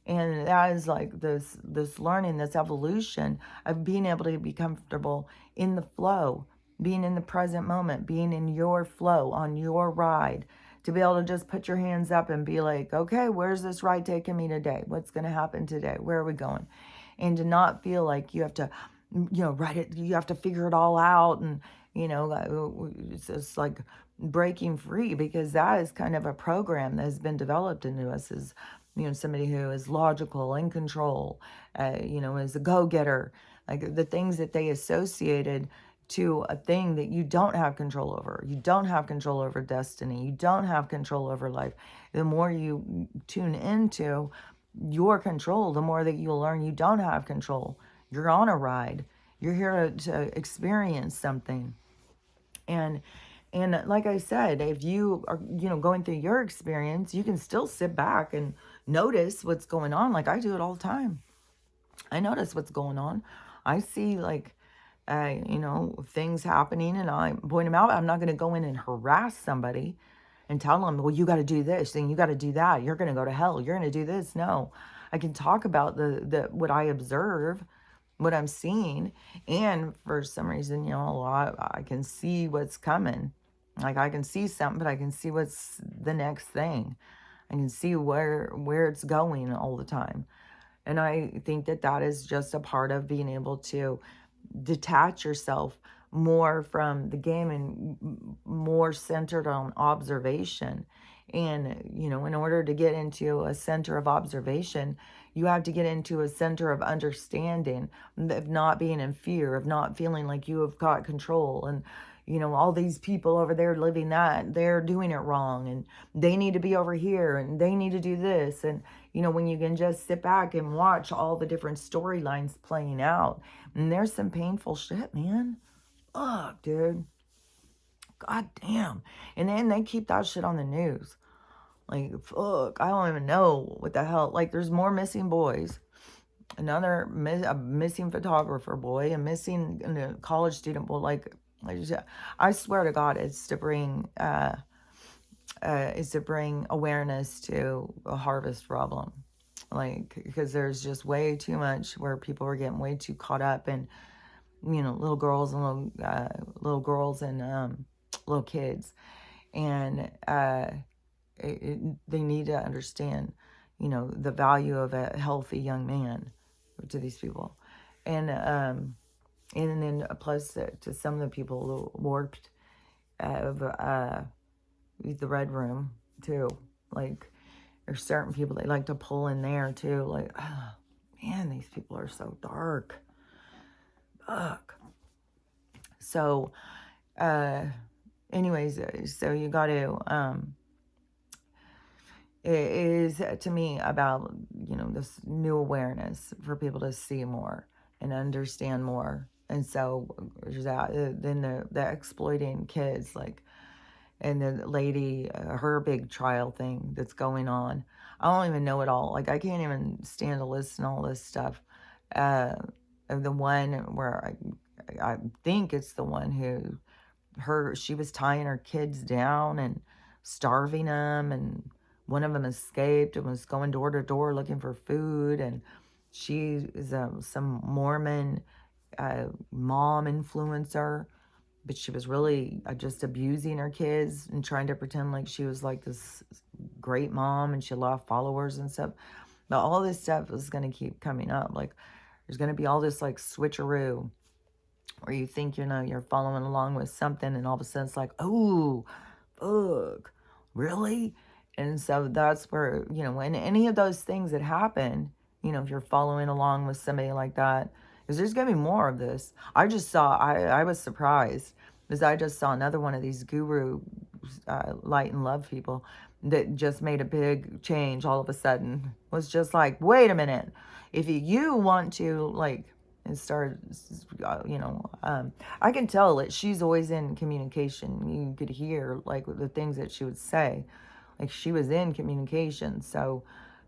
And that is like this learning, this evolution of being able to be comfortable in the flow, being in the present moment, being in your flow, on your ride, to be able to just put your hands up and be like, okay, where's this ride taking me today? What's going to happen today? Where are we going? And to not feel like you have to, write it, you have to figure it all out. And, it's just like breaking free, because that is kind of a program that has been developed into us as, somebody who is logical, in control, is a go-getter, like the things that they associated to a thing that you don't have control over. You don't have control over destiny. You don't have control over life. The more you tune into your control, the more that you'll learn you don't have control. You're on a ride. You're here to experience something. And like I said, if you are, going through your experience, you can still sit back and notice what's going on. Like I do it all the time. I notice what's going on. I see things happening, and I point them out. I'm not going to go in and harass somebody and tell them, well, you got to do this and you got to do that. You're going to go to hell. You're going to do this. No, I can talk about the what I observe, what I'm seeing. And for some reason, I can see what's coming. Like I can see something, but I can see what's the next thing. I can see where it's going all the time. And I think that is just a part of being able to detach yourself more from the game and more centered on observation. And, in order to get into a center of observation, you have to get into a center of understanding, of not being in fear, of not feeling like you have got control. And, all these people over there living that, they're doing it wrong. And they need to be over here and they need to do this. And, when you can just sit back and watch all the different storylines playing out. And there's some painful shit, man. Fuck, dude. God damn. And then they keep that shit on the news. Like, fuck, I don't even know what the hell. Like, there's more missing boys. A missing photographer boy, a missing college student boy. Like, I swear to God, it's to bring awareness to a harvest problem. Like, because there's just way too much where people are getting way too caught up in, little girls and little girls and little kids, and they need to understand, the value of a healthy young man to these people, and then plus to some of the people, the warped of the red room too. Like, there's certain people they like to pull in there too. Like, oh, man, these people are so dark. Fuck. So, anyways, so you got to, it is to me about, this new awareness for people to see more and understand more. And so there's that, then the exploiting kids, like, and the lady, her big trial thing that's going on. I don't even know it all. Like, I can't even stand to listen to all this stuff. The one where I think it's the one who, she was tying her kids down and starving them, and one of them escaped and was going door to door looking for food, and she is some Mormon mom influencer, but she was really just abusing her kids and trying to pretend like she was like this great mom and she had a lot of followers and stuff. But all this stuff is going to keep coming up. Like, there's going to be all this like switcheroo where you think, you're following along with something, and all of a sudden it's like, oh, fuck, really? And so that's where, when any of those things that happen, if you're following along with somebody like that, because there's going to be more of this. I was surprised, because I just saw another one of these guru light and love people that just made a big change all of a sudden. Was just like, wait a minute. If you want to, like, and start, I can tell that she's always in communication. You could hear, like, the things that she would say. Like, she was in communication. So,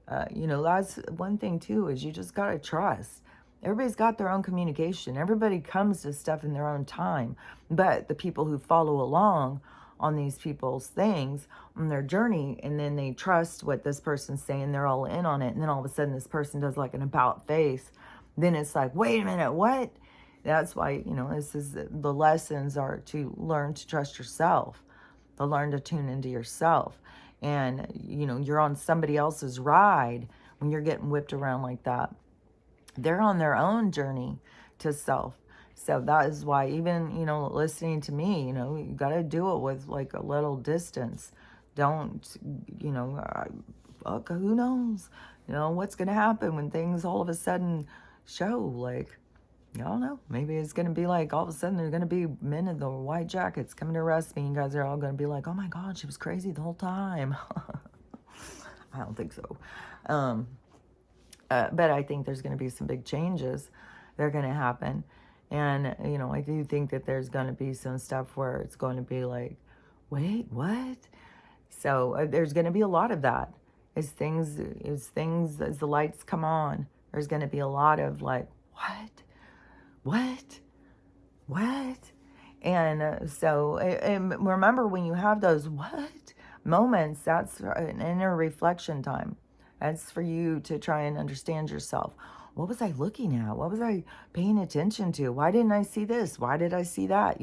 that's one thing, too, is you just got to trust. Everybody's got their own communication. Everybody comes to stuff in their own time. But the people who follow along on these people's things, on their journey, and then they trust what this person's saying, they're all in on it. And then all of a sudden this person does like an about face. Then it's like, wait a minute, what? That's why, this is the lessons are to learn to trust yourself, to learn to tune into yourself. And, you're on somebody else's ride when you're getting whipped around like that. They're on their own journey to self. So that is why even, listening to me, you got to do it with like a little distance. Don't, fuck, who knows, what's going to happen when things all of a sudden show, like, I don't know, maybe it's going to be like all of a sudden there's going to be men in the white jackets coming to arrest me, and you guys are all going to be like, oh my God, she was crazy the whole time. I don't think so. But I think there's going to be some big changes that are going to happen. And, I do think that there's going to be some stuff where it's going to be like, wait, what? So there's going to be a lot of that. As the lights come on, there's going to be a lot of like, what? And so and remember, when you have those what moments, that's an inner reflection time. That's for you to try and understand yourself. What was I looking at? What was I paying attention to? Why didn't I see this? Why did I see that?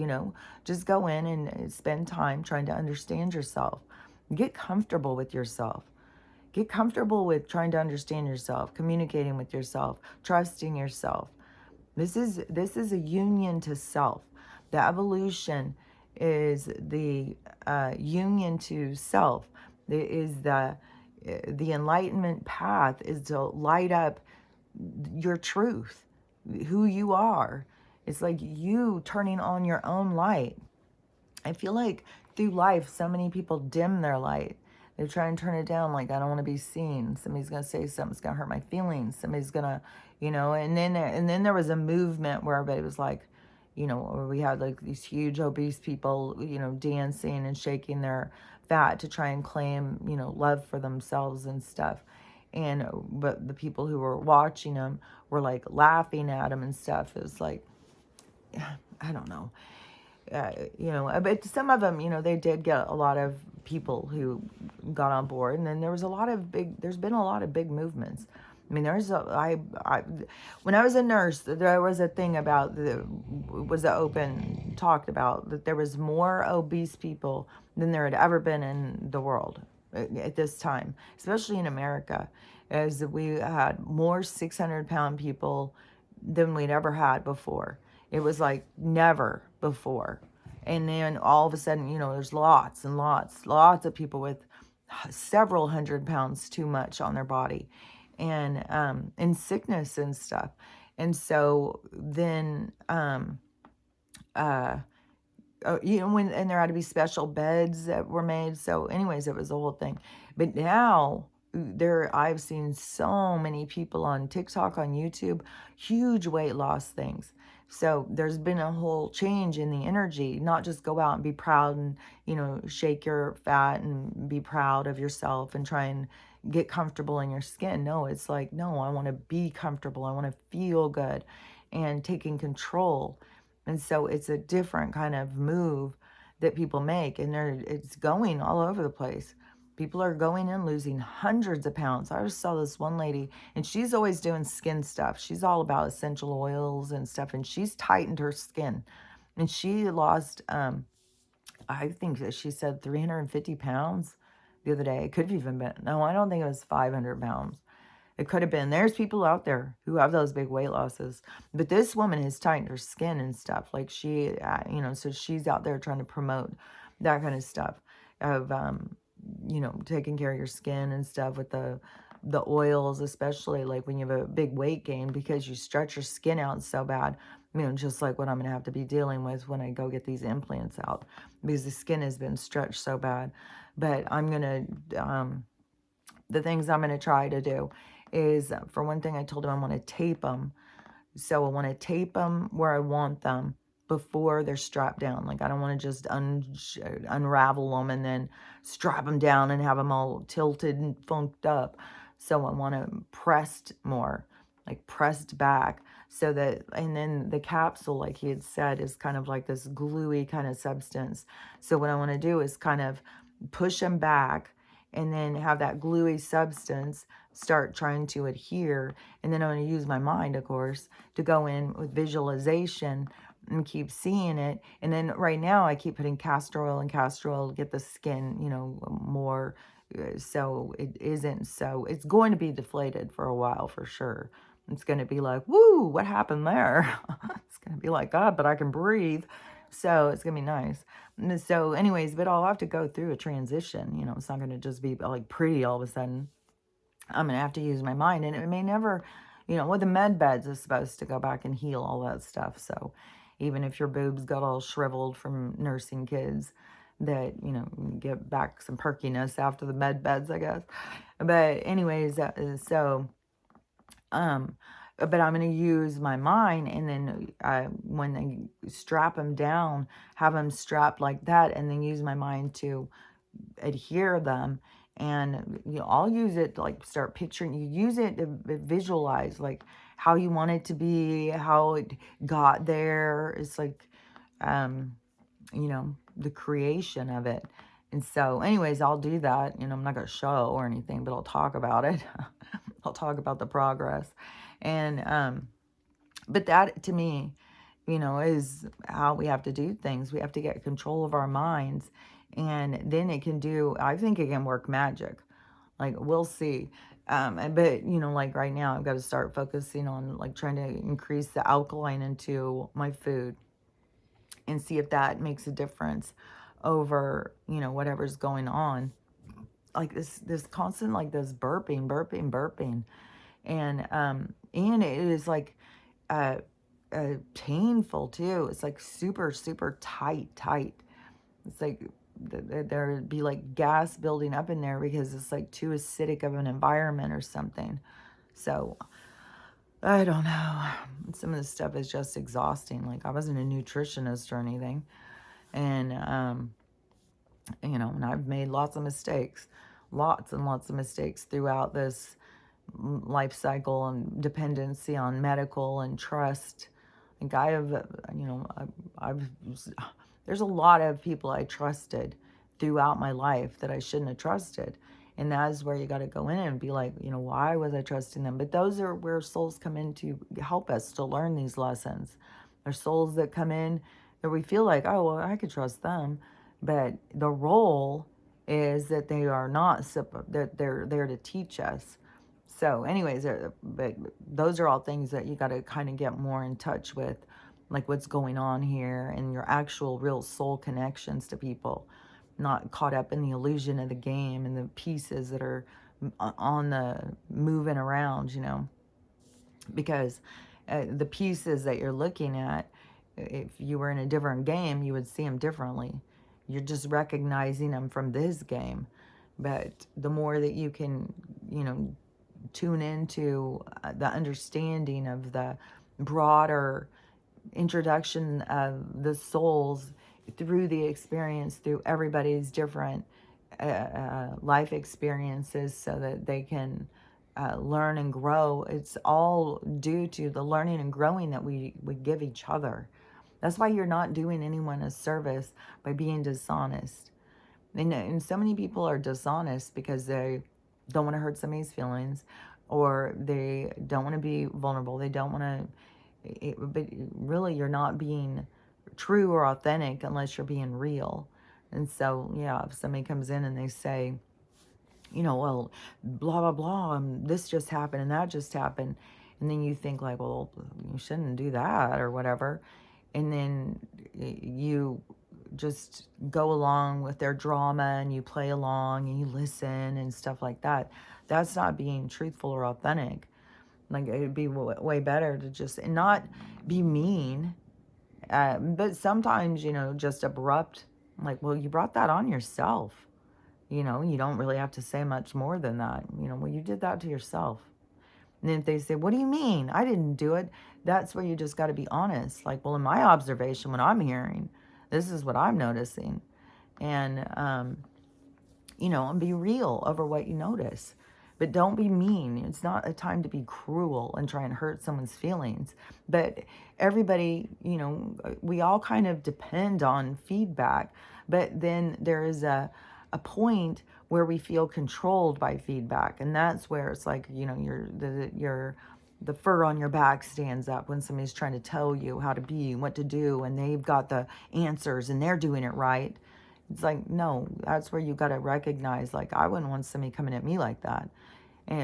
Just go in and spend time trying to understand yourself. Get comfortable with yourself. Get comfortable with trying to understand yourself, communicating with yourself, trusting yourself. This is a union to self. The evolution is the union to self. The enlightenment path is to light up your truth, who you are. It's like you turning on your own light. I feel like through life, so many people dim their light. They try and turn it down, like, I don't want to be seen. Somebody's going to say something's going to hurt my feelings. Somebody's going to, and then there was a movement where everybody was like, where we had like these huge obese people, dancing and shaking their fat to try and claim, love for themselves and stuff. But the people who were watching them were like laughing at them and stuff. It was like, I don't know. But some of them, they did get a lot of people who got on board, and then there's been a lot of big movements. I mean, when I was a nurse, there was a thing about talked about that there was more obese people than there had ever been in the world at this time, especially in America, as we had more 600-pound people than we'd ever had before. It was like never before. And then all of a sudden, there's lots and lots of people with several 100 pounds too much on their body, and sickness and stuff. And so then, and there had to be special beds that were made. So anyways, it was the whole thing. But now I've seen so many people on TikTok, on YouTube, huge weight loss things. So there's been a whole change in the energy, not just go out and be proud and, shake your fat and be proud of yourself and try and get comfortable in your skin. No, it's like, no, I want to be comfortable. I want to feel good and taking control. And so it's a different kind of move that people make, and it's going all over the place. People are going and losing hundreds of pounds. I just saw this one lady, and she's always doing skin stuff. She's all about essential oils and stuff, and she's tightened her skin. And she lost, I think that she said 350 pounds the other day. It could have even been, no, I don't think it was 500 pounds. It could have been. There's people out there who have those big weight losses. But this woman has tightened her skin and stuff. Like so she's out there trying to promote that kind of stuff of, taking care of your skin and stuff with the oils, especially like when you have a big weight gain, because you stretch your skin out so bad, just like what I'm going to have to be dealing with when I go get these implants out, because the skin has been stretched so bad. But I'm going to, the things I'm going to try to do is, for one thing, I told him I want to tape them. So I want to tape them where I want them before they're strapped down. Like, I don't want to just unravel them and then strap them down and have them all tilted and funked up. So I want to pressed more, like pressed back, so that, and then the capsule, like he had said, is kind of like this gluey kind of substance. So what I want to do is kind of push them back and then have that gluey substance start trying to adhere. And then I'm going to use my mind, of course, to go in with visualization and keep seeing it. And then right now I keep putting castor oil to get the skin, more, so it isn't so, it's going to be deflated for a while for sure. It's going to be like, woo, what happened there? It's going to be like, God, but I can breathe. So it's going to be nice. So anyways, but I'll have to go through a transition. It's not going to just be like pretty all of a sudden. I'm going to have to use my mind. And it may never, with the med beds is supposed to go back and heal all that stuff. So even if your boobs got all shriveled from nursing kids, that, get back some perkiness after the med beds, I guess. But anyways, but I'm going to use my mind, and then when they strap them down, have them strapped like that, and then use my mind to adhere them. And I'll use it to like start picturing. You use it to visualize like how you want it to be, how it got there. It's like, the creation of it. And so anyways, I'll do that. I'm not going to show or anything, but I'll talk about it. I'll talk about the progress. And, but that to me, is how we have to do things. We have to get control of our minds, and then I think it can work magic. Like, we'll see. But, like right now, I've got to start focusing on like trying to increase the alkaline into my food. and see if that makes a difference over, whatever's going on. Like this constant, like this burping, burping, burping. And it is like uh, painful too. It's like super, super tight. It's like there'd be like gas building up in there because it's like too acidic of an environment or something. So I don't know. Some of this stuff is just exhausting. Like, I wasn't a nutritionist or anything. And, and I've made lots of mistakes. Lots and lots of mistakes throughout this life cycle and dependency on medical and trust. Like, I have, I've there's a lot of people I trusted throughout my life that I shouldn't have trusted. And that is where you got to go in and be like, why was I trusting them? But those are where souls come in to help us to learn these lessons. There's souls that come in that we feel like, oh, well, I could trust them. But the role is that they are not, that they're there to teach us. So anyways, but those are all things that you got to kind of get more in touch with, like what's going on here and your actual real soul connections to people, not caught up in the illusion of the game and the pieces that are on the moving around, because the pieces that you're looking at, if you were in a different game, you would see them differently. You're just recognizing them from this game. But the more that you can, tune into the understanding of the broader introduction of the souls through the experience, through everybody's different life experiences, so that they can learn and grow. It's all due to the learning and growing that we give each other. That's why you're not doing anyone a service by being dishonest. And so many people are dishonest because they don't want to hurt somebody's feelings, or they don't want to be vulnerable. They don't want to, but really you're not being true or authentic unless you're being real. And so, yeah, if somebody comes in and they say, well, blah, blah, blah, and this just happened and that just happened. And then you think like, well, you shouldn't do that or whatever. And then you just go along with their drama and you play along and you listen and stuff like that. That's not being truthful or authentic. Like, it'd be way better to just not be mean, but sometimes, just abrupt. Like, well, you brought that on yourself. You don't really have to say much more than that. Well, you did that to yourself. And then if they say, what do you mean? I didn't do it. That's where you just got to be honest. Like, well, in my observation, what I'm hearing, this is what I'm noticing. And, and be real over what you notice. But don't be mean. It's not a time to be cruel and try and hurt someone's feelings. But everybody, we all kind of depend on feedback. But then there is a point where we feel controlled by feedback. And that's where it's like, the fur on your back stands up when somebody's trying to tell you how to be and what to do, and they've got the answers and they're doing it right. It's like, no, that's where you got to recognize, like, I wouldn't want somebody coming at me like that.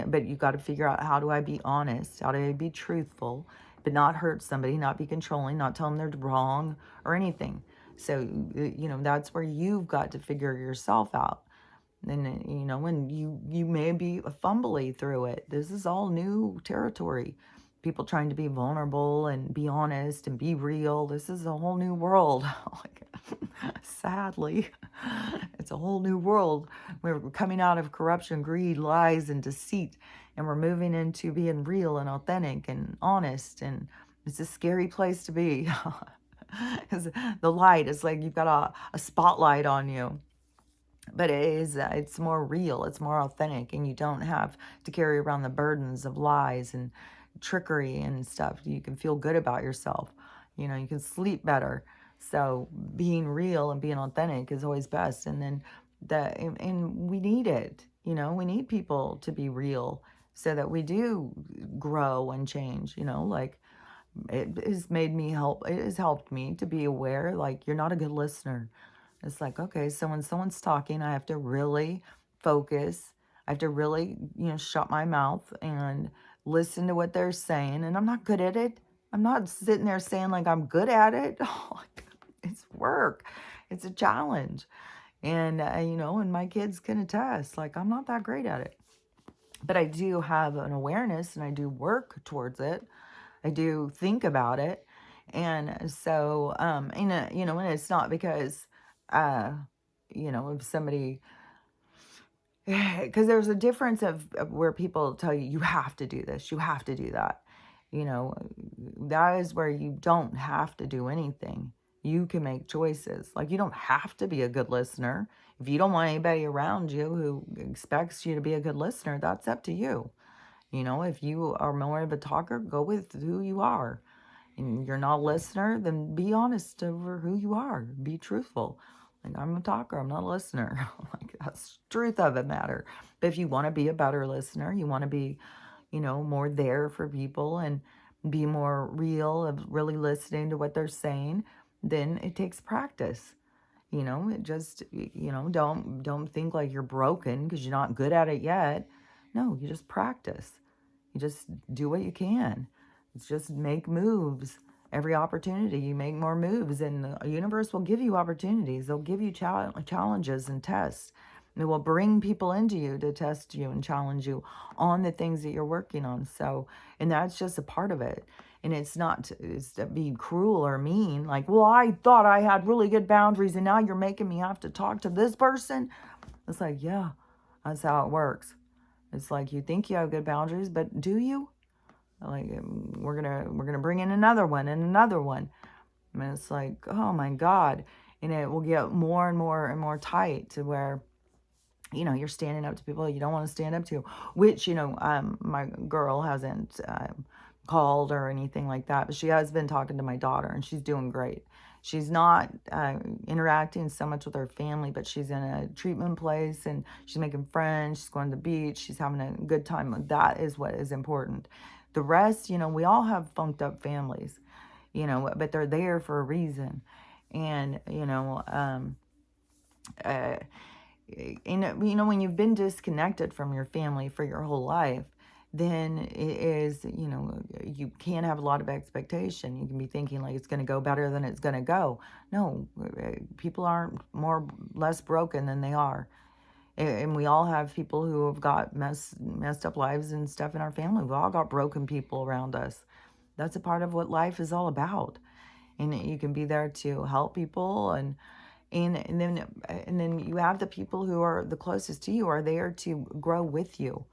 But you got to figure out, how do I be honest? How do I be truthful, but not hurt somebody, not be controlling, not tell them they're wrong or anything. So, that's where you've got to figure yourself out. And, when you may be fumbly through it. This is all new territory. People trying to be vulnerable and be honest and be real. This is a whole new world. Sadly, it's a whole new world. We're coming out of corruption, greed, lies, and deceit. And we're moving into being real and authentic and honest. And it's a scary place to be. Because the light is like you've got a spotlight on you. But it's more real, it's more authentic, and you don't have to carry around the burdens of lies and trickery and stuff. You can feel good about yourself. You can sleep better. So being real and being authentic is always best. And then and we need it. We need people to be real so that we do grow and change. Like, it has helped me to be aware, like, you're not a good listener. It's like, okay, so when someone's talking, I have to really focus. I have to really, shut my mouth and listen to what they're saying. And I'm not good at it. I'm not sitting there saying like I'm good at it. It's work. It's a challenge. And, and my kids can attest, like, I'm not that great at it. But I do have an awareness and I do work towards it. I do think about it. And so, and it's not because, uh, if somebody, because there's a difference of where people tell you, you have to do this, you have to do that. That is where you don't have to do anything. You can make choices. Like, you don't have to be a good listener. If you don't want anybody around you who expects you to be a good listener, that's up to you. If you are more of a talker, go with who you are. And you're not a listener, then be honest over who you are. Be truthful. Like, I'm a talker, I'm not a listener. Like, that's the truth of the matter. But if you want to be a better listener, you want to be, more there for people and be more real of really listening to what they're saying, then it takes practice. It just, don't think like you're broken because you're not good at it yet. No, you just practice. You just do what you can. It's just make moves. Every opportunity, you make more moves, and the universe will give you opportunities. They'll give you challenges and tests. It will bring people into you to test you and challenge you on the things that you're working on. So, and that's just a part of it. And it's not to be cruel or mean. Like, well, I thought I had really good boundaries, and now you're making me have to talk to this person. It's like, yeah, that's how it works. It's like, you think you have good boundaries, but do you? Like, we're gonna bring in another one and another one. I mean, it's like, oh my God. And it will get more and more and more tight to where, you're standing up to people you don't want to stand up to, which, my girl hasn't called or anything like that, but she has been talking to my daughter and she's doing great. She's not interacting so much with her family, but she's in a treatment place and she's making friends. She's going to the beach. She's having a good time. That is what is important. The rest, we all have funked up families, but they're there for a reason. And, when you've been disconnected from your family for your whole life, then it is, you can't have a lot of expectation. You can be thinking like it's going to go better than it's going to go. No, people aren't less broken than they are. And we all have people who have got messed up lives and stuff in our family. We've all got broken people around us. That's a part of what life is all about. And you can be there to help people, and then you have the people who are the closest to you are there to grow with you.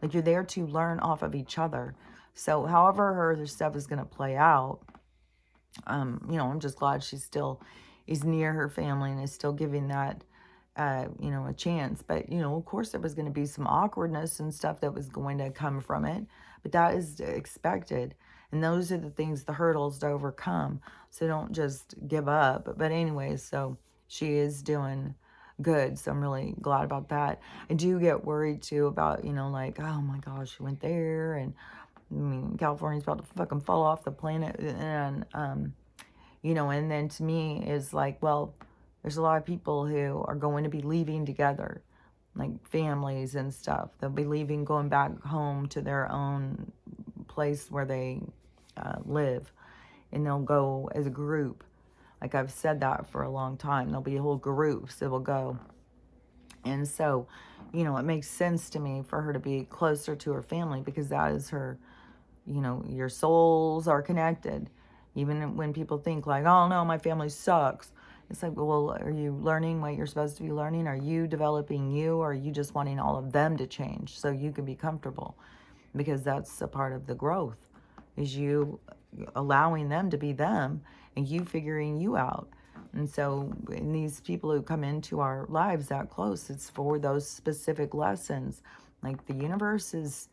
Like, you're there to learn off of each other. So however her stuff is going to play out, I'm just glad she still is near her family and is still giving that, a chance. But, of course there was going to be some awkwardness and stuff that was going to come from it, but that is expected. And those are the things, the hurdles to overcome. So don't just give up. But anyways, so she is doing good. So I'm really glad about that. I do get worried too about, like, oh my gosh, she went there. And I mean, California's about to fucking fall off the planet. And, and then to me is like, well, there's a lot of people who are going to be leaving together, like families and stuff. They'll be leaving, going back home to their own place where they live, and they'll go as a group. Like, I've said that for a long time. There'll be whole groups that will go. And so, it makes sense to me for her to be closer to her family, because that is her, your souls are connected. Even when people think like, oh no, my family sucks. It's like, well, are you learning what you're supposed to be learning? Are you developing you? Or are you just wanting all of them to change so you can be comfortable? Because that's a part of the growth, is you allowing them to be them and you figuring you out. And so in these people who come into our lives that close, it's for those specific lessons. Like, the universe is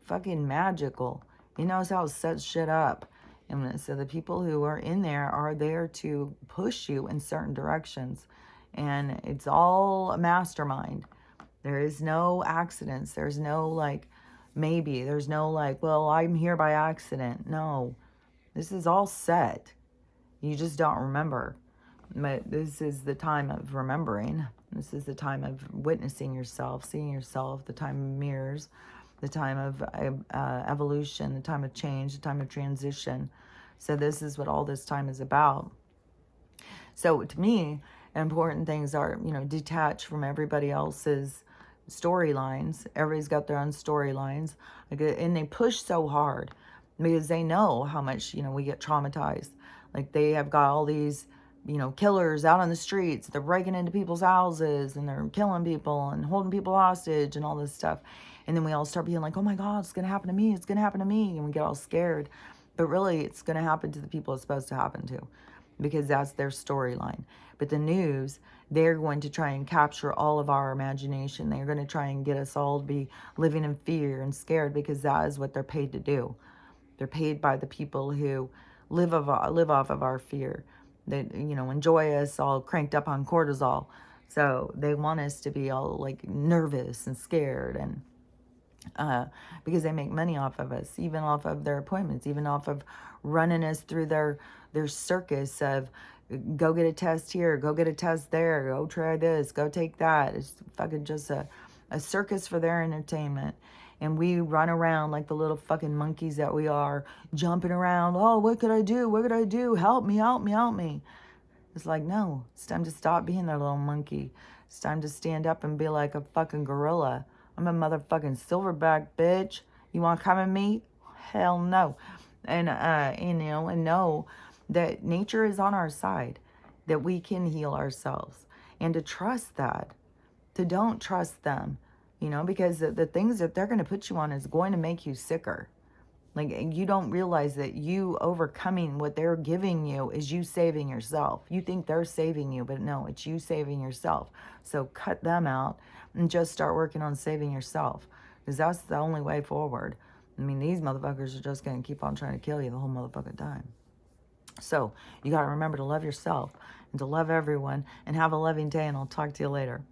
fucking magical. He knows how to set shit up. And so the people who are in there are there to push you in certain directions. And it's all a mastermind. There is no accidents. There's no like, maybe. There's no like, well, I'm here by accident. No. This is all set. You just don't remember. But this is the time of remembering. This is the time of witnessing yourself, seeing yourself, the time of mirrors, the time of evolution, the time of change, the time of transition. So this is what all this time is about. So to me, important things are, detach from everybody else's storylines. Everybody's got their own storylines. And they push so hard because they know how much, we get traumatized. Like they have got all these, killers out on the streets. They're breaking into people's houses and they're killing people and holding people hostage and all this stuff. And then we all start being like, oh my God, it's going to happen to me. It's going to happen to me. And we get all scared. But really, it's going to happen to the people it's supposed to happen to, because that's their storyline. But the news, they're going to try and capture all of our imagination. They're going to try and get us all to be living in fear and scared, because that is what they're paid to do. They're paid by the people who live off of our fear. They, enjoy us all cranked up on cortisol. So they want us to be all like nervous and scared, and because they make money off of us, even off of their appointments, even off of running us through their circus of go get a test here, go get a test there, go try this, go take that. It's fucking just a circus for their entertainment. And we run around like the little fucking monkeys that we are, jumping around. Oh, what could I do? What could I do? Help me, help me, help me. It's like, no, it's time to stop being that little monkey. It's time to stand up and be like a fucking gorilla. I'm a motherfucking silverback, bitch. You want to come at me? Hell no. And, and know that nature is on our side, that we can heal ourselves, and to trust that, to don't trust them, because the things that they're going to put you on is going to make you sicker. Like, you don't realize that you overcoming what they're giving you is you saving yourself. You think they're saving you, but no, it's you saving yourself. So cut them out and just start working on saving yourself, because that's the only way forward. I mean, these motherfuckers are just going to keep on trying to kill you the whole motherfucking time. So you got to remember to love yourself and to love everyone, and have a loving day, and I'll talk to you later.